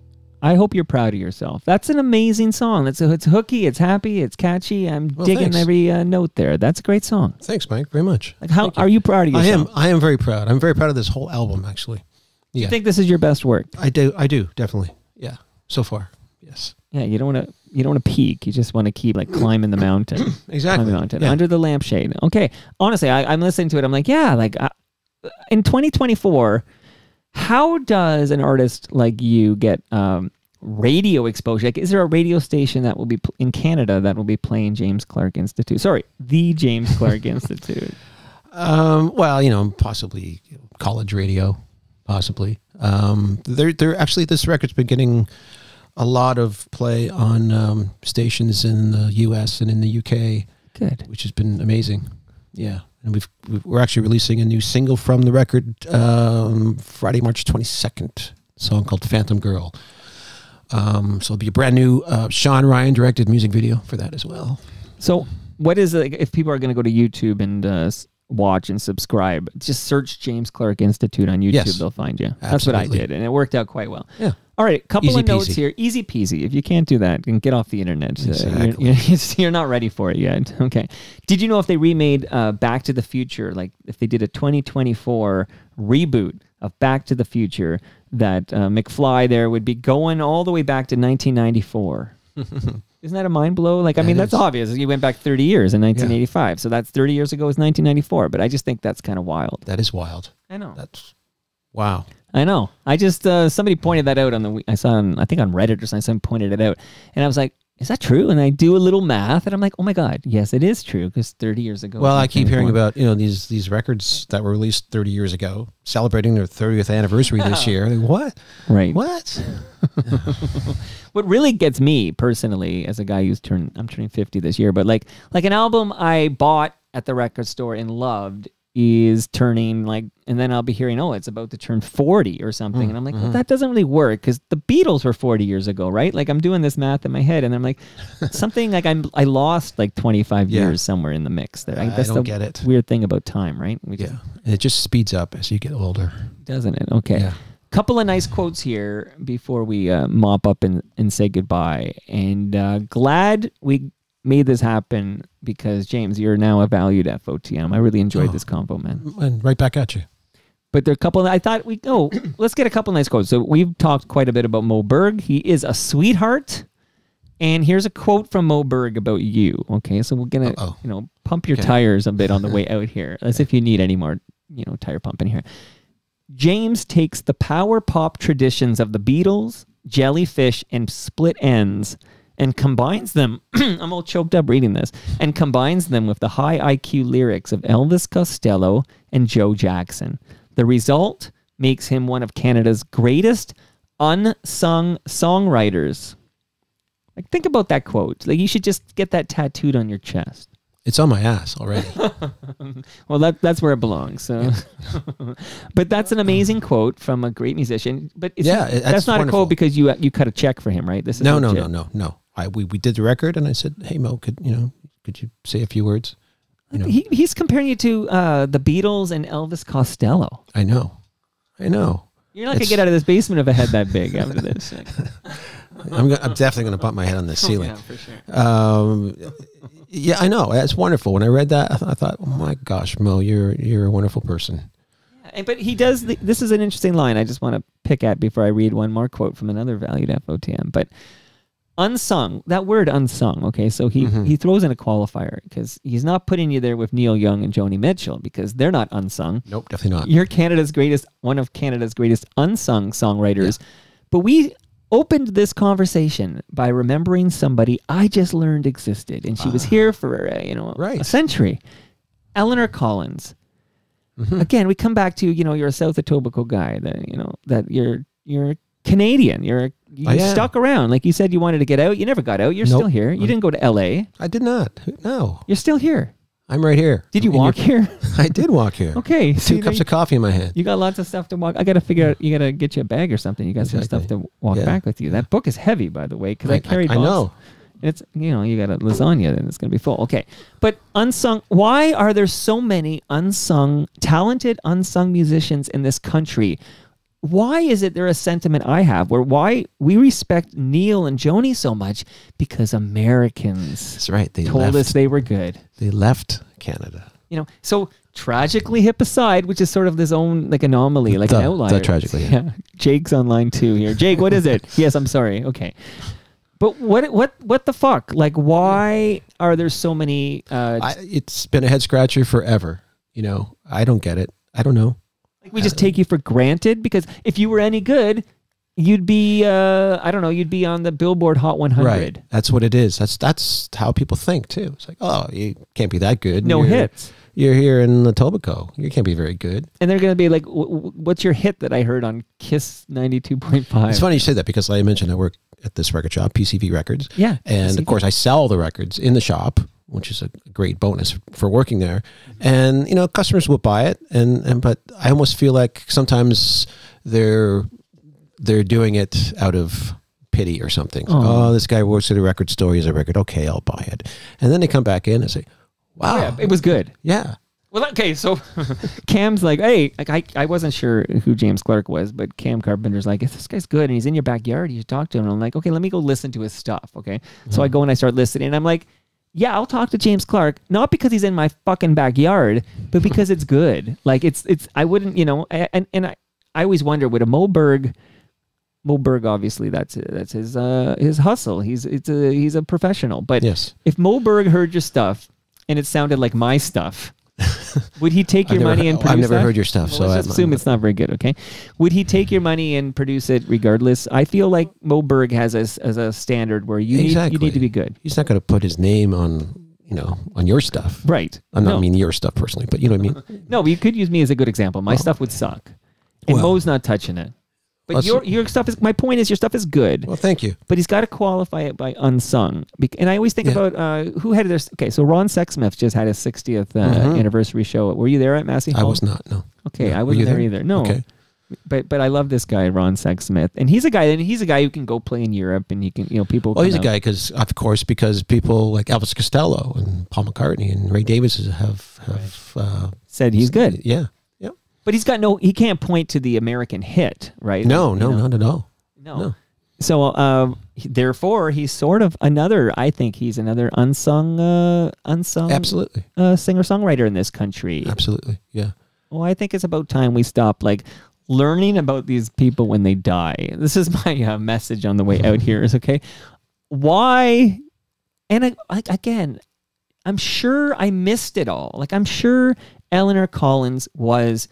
I hope you're proud of yourself. That's an amazing song. It's hooky, it's happy, it's catchy. I'm digging thanks. every note there. That's a great song. Thanks, Mike, very much. Like, how are you proud of yourself? I am very proud. I'm very proud of this whole album, actually. Do you think this is your best work? I do, definitely. Yeah, so far, yes. Yeah, you don't want to peak. You just want to keep like climbing the mountain. Exactly. Climbing the mountain. Yeah. Under the Lampshade. Okay. Honestly, I'm listening to it. I'm like, yeah, like in 2024, how does an artist like you get radio exposure? Like, is there a radio station that will be in Canada that will be playing James Clark Institute? Sorry, the James Clark Institute. Well, you know, possibly college radio, possibly. They're actually, this record's been getting a lot of play on stations in the U.S. and in the U.K. Good. Which has been amazing. Yeah. And we're actually releasing a new single from the record Friday, March 22nd, a song called Phantom Girl. So it'll be a brand new Sean Ryan directed music video for that as well. So what is it, if people are going to go to YouTube and watch and subscribe, just search James Clark Institute on YouTube, Yes. They'll find you. Absolutely. That's what I did, and it worked out quite well. Yeah. All right, couple Easy of notes peasy. here. Easy peasy. If you can't do that, then get off the internet. Exactly. You're not ready for it yet. Okay. Did you know if they remade Back to the Future, like if they did a 2024 reboot of Back to the Future, that McFly there would be going all the way back to 1994? Isn't that a mind blow? Like, I mean, that's is. obvious. You went back 30 years in 1985. So that's 30 years ago is 1994. But I just think that's kind of wild. That is wild. I know. That's wow. I know. I just somebody pointed that out I saw on, I think on Reddit or something. Someone pointed it out, and I was like, "Is that true?" And I do a little math, and I'm like, "Oh my god, yes, it is true." Because 30 years ago. Well, was I keep hearing 1994. about, you know, these records that were released 30 years ago, celebrating their 30th anniversary this year. Like, what? Right. What? What really gets me personally, as a guy who's I'm turning 50 this year, but like an album I bought at the record store and loved is turning and then I'll be hearing, oh, it's about to turn 40 or something. And I'm like, well, that doesn't really work because the Beatles were 40 years ago, right? Like I'm doing this math in my head and I'm like, something like I lost like 25 Yeah. years somewhere in the mix there. I That's don't the get it. weird thing about time, right? We just, Yeah. And it just speeds up as you get older. doesn't it? Okay. Yeah. Couple of nice quotes here before we mop up and say goodbye. And glad we made this happen because, James, you're now a valued FOTM. I really enjoyed this convo, man. And right back at you. But there are a couple, I thought let's get a couple nice quotes. So we've talked quite a bit about Mo Berg. He is a sweetheart. And here's a quote from Mo Berg about you. Okay, so we're going to, pump your tires a bit on the way out here, as if you need any more, tire pumping here. James takes the power pop traditions of the Beatles, Jellyfish, and Split Enz and combines them, I'm all choked up reading this, and combines them with the high IQ lyrics of Elvis Costello and Joe Jackson. The result makes him one of Canada's greatest unsung songwriters. Like, think about that quote. Like, you should just get that tattooed on your chest. It's on my ass already. Well, that's where it belongs. So, but that's an amazing quote from a great musician. But that's not wonderful. a quote because you cut a check for him, right? This is No. We did the record, and I said, "Hey Mo, could you say a few words?" He's comparing you to the Beatles and Elvis Costello. I know. You're not gonna get out of this basement if a head that big after this. I'm definitely going to bump my head on the ceiling. Yeah, for sure. Yeah, I know. It's wonderful. When I read that, I thought, "Oh my gosh, Mo, you're a wonderful person." But he does. This is an interesting line. I just want to pick at before I read one more quote from another valued FOTM. But unsung, that word unsung. Okay, so he throws in a qualifier because he's not putting you there with Neil Young and Joni Mitchell because they're not unsung. Nope, definitely not. You're one of Canada's greatest unsung songwriters. Yeah. But we opened this conversation by remembering somebody I just learned existed, and she was here for a century. Eleanor Collins. Again, we come back to you're a South Etobicoke guy. That you're Canadian. You stuck around, like you said. You wanted to get out. You never got out. You're still here. You didn't go to L.A. I did not. No, you're still here. I'm right here. Did you walk here? I did walk here. Okay. Two cups of coffee in my hand. You got lots of stuff to walk. I got to figure out, you got to get you a bag or something. You got some stuff to walk back with you. That book is heavy, by the way, because I carried I know. It's, you got a lasagna and it's going to be full. Okay. But unsung, why are there so many talented unsung musicians in this country? Why is it there a sentiment I have why we respect Neil and Joni so much? Because Americans That's right. They told us they were good. They left Canada. So tragically hip aside, which is sort of this own anomaly, an outlier. Tragically, yeah. Jake's online too here. Jake, what is it? Yes, I'm sorry. Okay. But what the fuck? Like, why are there so many? It's been a head scratcher forever. I don't get it. I don't know. We just take you for granted because if you were any good, you'd be I don't know, you'd be on the Billboard Hot 100. Right. That's what it is. That's how people think too. It's like, oh, you can't be that good. No hits. You're here in the Etobicoke. You can't be very good. And they're going to be like, what's your hit that I heard on Kiss 92.5? It's funny you say that because like I mentioned I work at this record shop, PCV Records. Yeah. And PCV. of course I sell the records in the shop, which is a great bonus for working there. And, you know, customers will buy it. But I almost feel like sometimes they're doing it out of pity or something. Oh, this guy works at a record store. He has a record. Okay, I'll buy it. And then they come back in and say, wow. Yeah, it was good. Yeah. Well, okay, so Cam's like, hey, like I wasn't sure who James Clark was, but Cam Carpenter's like, this guy's good, and he's in your backyard. You talk to him. And I'm like, okay, let me go listen to his stuff, okay? So I go and I start listening, and I'm like, yeah, I'll talk to James Clark, not because he's in my fucking backyard, but because it's good. Like, it's I wouldn't, you know, and I always wonder, would a Mo Berg, obviously, that's his hustle. He's a professional. But Yes. if Mo Berg heard your stuff and it sounded like my stuff, would he take your money and produce I've never that? heard your stuff, Well, so let's just assume it's not very good, okay? Would he take your money and produce it regardless? I feel like Mo Berg has as a standard where you need to be good. He's not going to put his name on, you know, on your stuff. Right. I'm not No. mean your stuff personally, but you know what I mean? No, but you could use me as a good example. My stuff would suck. And Well- Mo's not touching it. But Let's- your stuff is, my point is your stuff is good. Well, thank you. But he's got to qualify it by unsung. And I always think about who had their... Okay, so Ron Sexsmith just had his 60th anniversary show. Were you there at Massey Hall? I was not, no. Okay, No. I Were wasn't you there either. No. Okay. But I love this guy, Ron Sexsmith. And he's a guy who can go play in Europe, and he can, you know, people... Well, come he's a out. guy because people like Elvis Costello and Paul McCartney and Ray Davis have Said he's good. Yeah. But he can't point to the American hit, right? No, You know? not at all. No. So therefore, he's sort of I think he's another unsung Absolutely. singer-songwriter in this country. Absolutely. Yeah. Well, I think it's about time we stop learning about these people when they die. This is my message on the way out here is, okay, why? And again, I'm sure I missed it all. Like, I'm sure Eleanor Collins was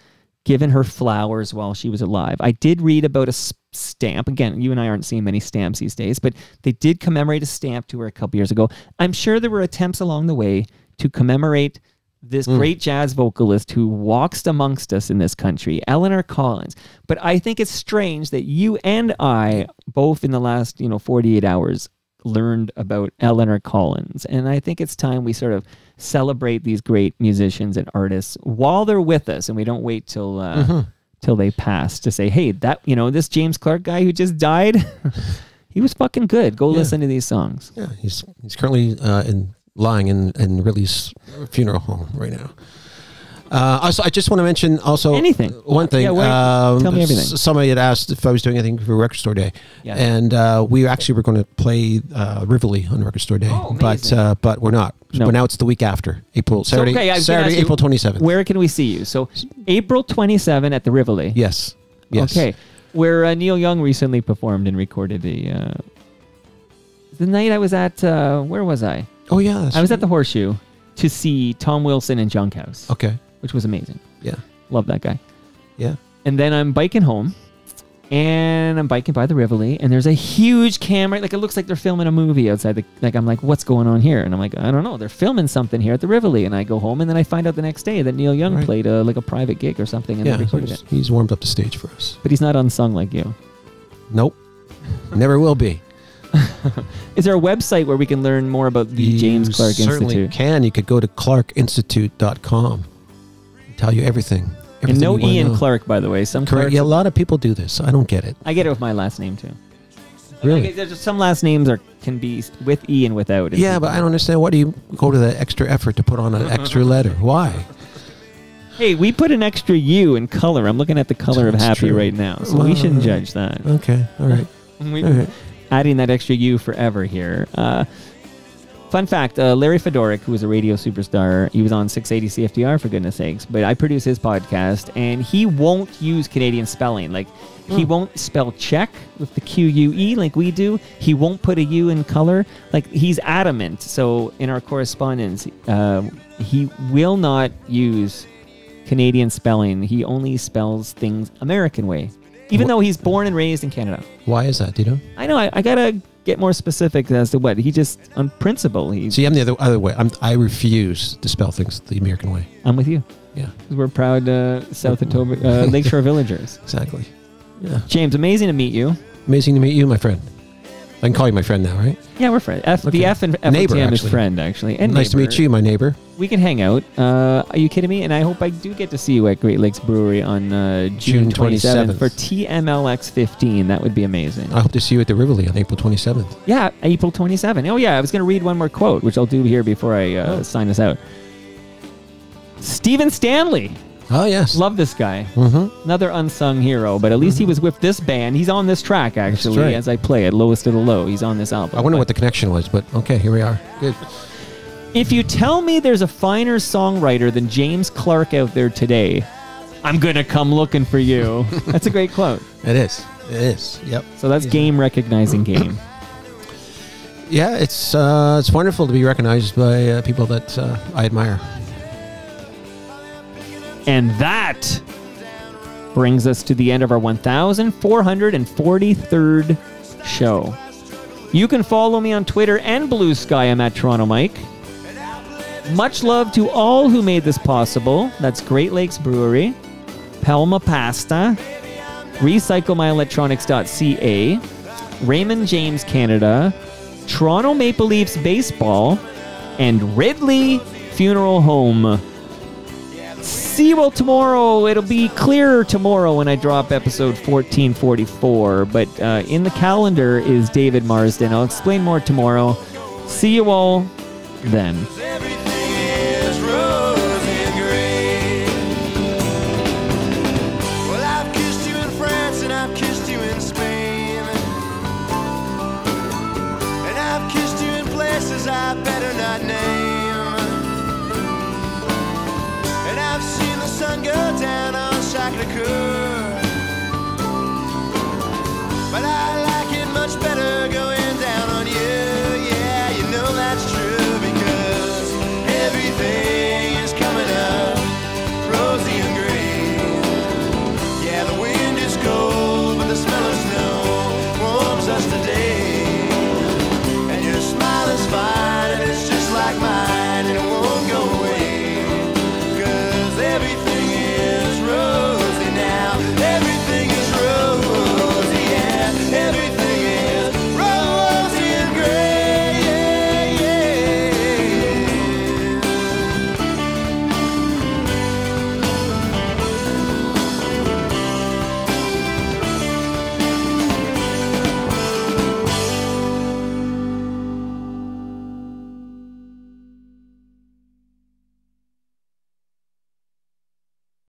given her flowers while she was alive. I did read about a stamp. Again, you and I aren't seeing many stamps these days, but they did commemorate a stamp to her a couple years ago. I'm sure there were attempts along the way to commemorate this great jazz vocalist who walks amongst us in this country, Eleanor Collins. But I think it's strange that you and I, both in the last 48 hours, learned about Eleanor Collins. And I think it's time we sort of celebrate these great musicians and artists while they're with us, and we don't wait till they pass to say, hey, that this James Clark guy who just died, he was fucking good. Go listen to these songs. Yeah. He's currently lying in Riley's funeral home right now. Also, I just want to mention Anything. One thing. Yeah, tell me everything. Somebody had asked if I was doing anything for Record Store Day, Yeah. and we actually were going to play Rivoli on Record Store Day, Oh, amazing. but we're not. No. But now it's the week after, Saturday, I was gonna ask you, April 27th. Where can we see you? So April 27 at the Rivoli. Yes. Okay. Where Neil Young recently performed and recorded the night I was at, where was I? Oh yeah. I was at the Horseshoe to see Tom Wilson and Junkhouse, Okay. which was amazing. Yeah. Love that guy. Yeah. And then I'm biking home, and I'm biking by the Rivoli, and there's a huge camera. Like, it looks like they're filming a movie outside. I'm like, what's going on here? And I'm like, I don't know. They're filming something here at the Rivoli. And I go home, and then I find out the next day that Neil Young Right. played a private gig or something, and Yeah. they recorded it. He's warmed up the stage for us. But he's not unsung like you. Nope. Never will be. Is there a website where we can learn more about the James Clark certainly Institute? can. You could go to clarkinstitute.com. Tell you everything. And no you wanna Ian know. Clark, by the way. Some Correct. Clarks, Yeah, a lot of people do this. I don't get it. I get it with my last name too. Really? Like, there's just some last names can be with E and without. And Yeah, but I don't understand. Why do you go to the extra effort to put on an extra letter? Why? Hey, we put an extra U in color. I'm looking at the color of That's Happy true. right now, so we shouldn't judge that. Okay. All right. We- All right. Adding that extra U forever here. Fun fact, Larry Fedoric, who was a radio superstar, he was on 680 CFTR, for goodness sakes, but I produce his podcast, and he won't use Canadian spelling. Like, he won't spell check with the Q-U-E like we do. He won't put a U in color. Like, he's adamant. So in our correspondence, he will not use Canadian spelling. He only spells things American way. even though he's born and raised in Canada. Why is that? Do you know? I know. I gotta get more specific as to what he just on principle. See, I'm the other way. I refuse to spell things the American way. I'm with you. Yeah, 'Cause we're proud South Etobicoke Lakeshore Villagers. exactly. Yeah, James, amazing to meet you. amazing to meet you, my friend. I can call you my friend now, right? Yeah, we're friends. The Okay. F and Neighbor, FTM is actually. friend, actually. And Nice to neighbor. meet you, my neighbor. We can hang out. Are you kidding me? And I hope I do get to see you at Great Lakes Brewery on June 27th for TMLX 15. That would be amazing. I hope to see you at the Rivoli on April 27th. Yeah, April 27. Oh, yeah. I was going to read one more quote, which I'll do here before I sign us out. Stephen Stanley. Oh, yes. Love this guy. Mm-hmm. Another unsung hero, but at least he was with this band. He's on this track, actually, right. as I play it, Lowest of the Low. He's on this album. I wonder But what the connection was, but okay, here we are. Good. if you tell me there's a finer songwriter than James Clark out there today, I'm going to come looking for you. That's a great quote. It is. It is. Yep. So that's game recognizing game. Yeah, it's wonderful to be recognized by people that I admire. And that brings us to the end of our 1,443rd show. You can follow me on Twitter and Blue Sky. I'm at Toronto Mike. Much love to all who made this possible. That's Great Lakes Brewery, Palma Pasta, RecycleMyElectronics.ca, Raymond James Canada, Toronto Maple Leafs Baseball, and Ridley Funeral Home. See you all tomorrow. It'll be clearer tomorrow when I drop episode 1444. But in the calendar is David Marsden. I'll explain more tomorrow. See you all then. Everything is rose and green. Well, I've kissed you in France and I've kissed you in Spain, and I've kissed you in places I better not name. And I've seen the sun go down on Shakla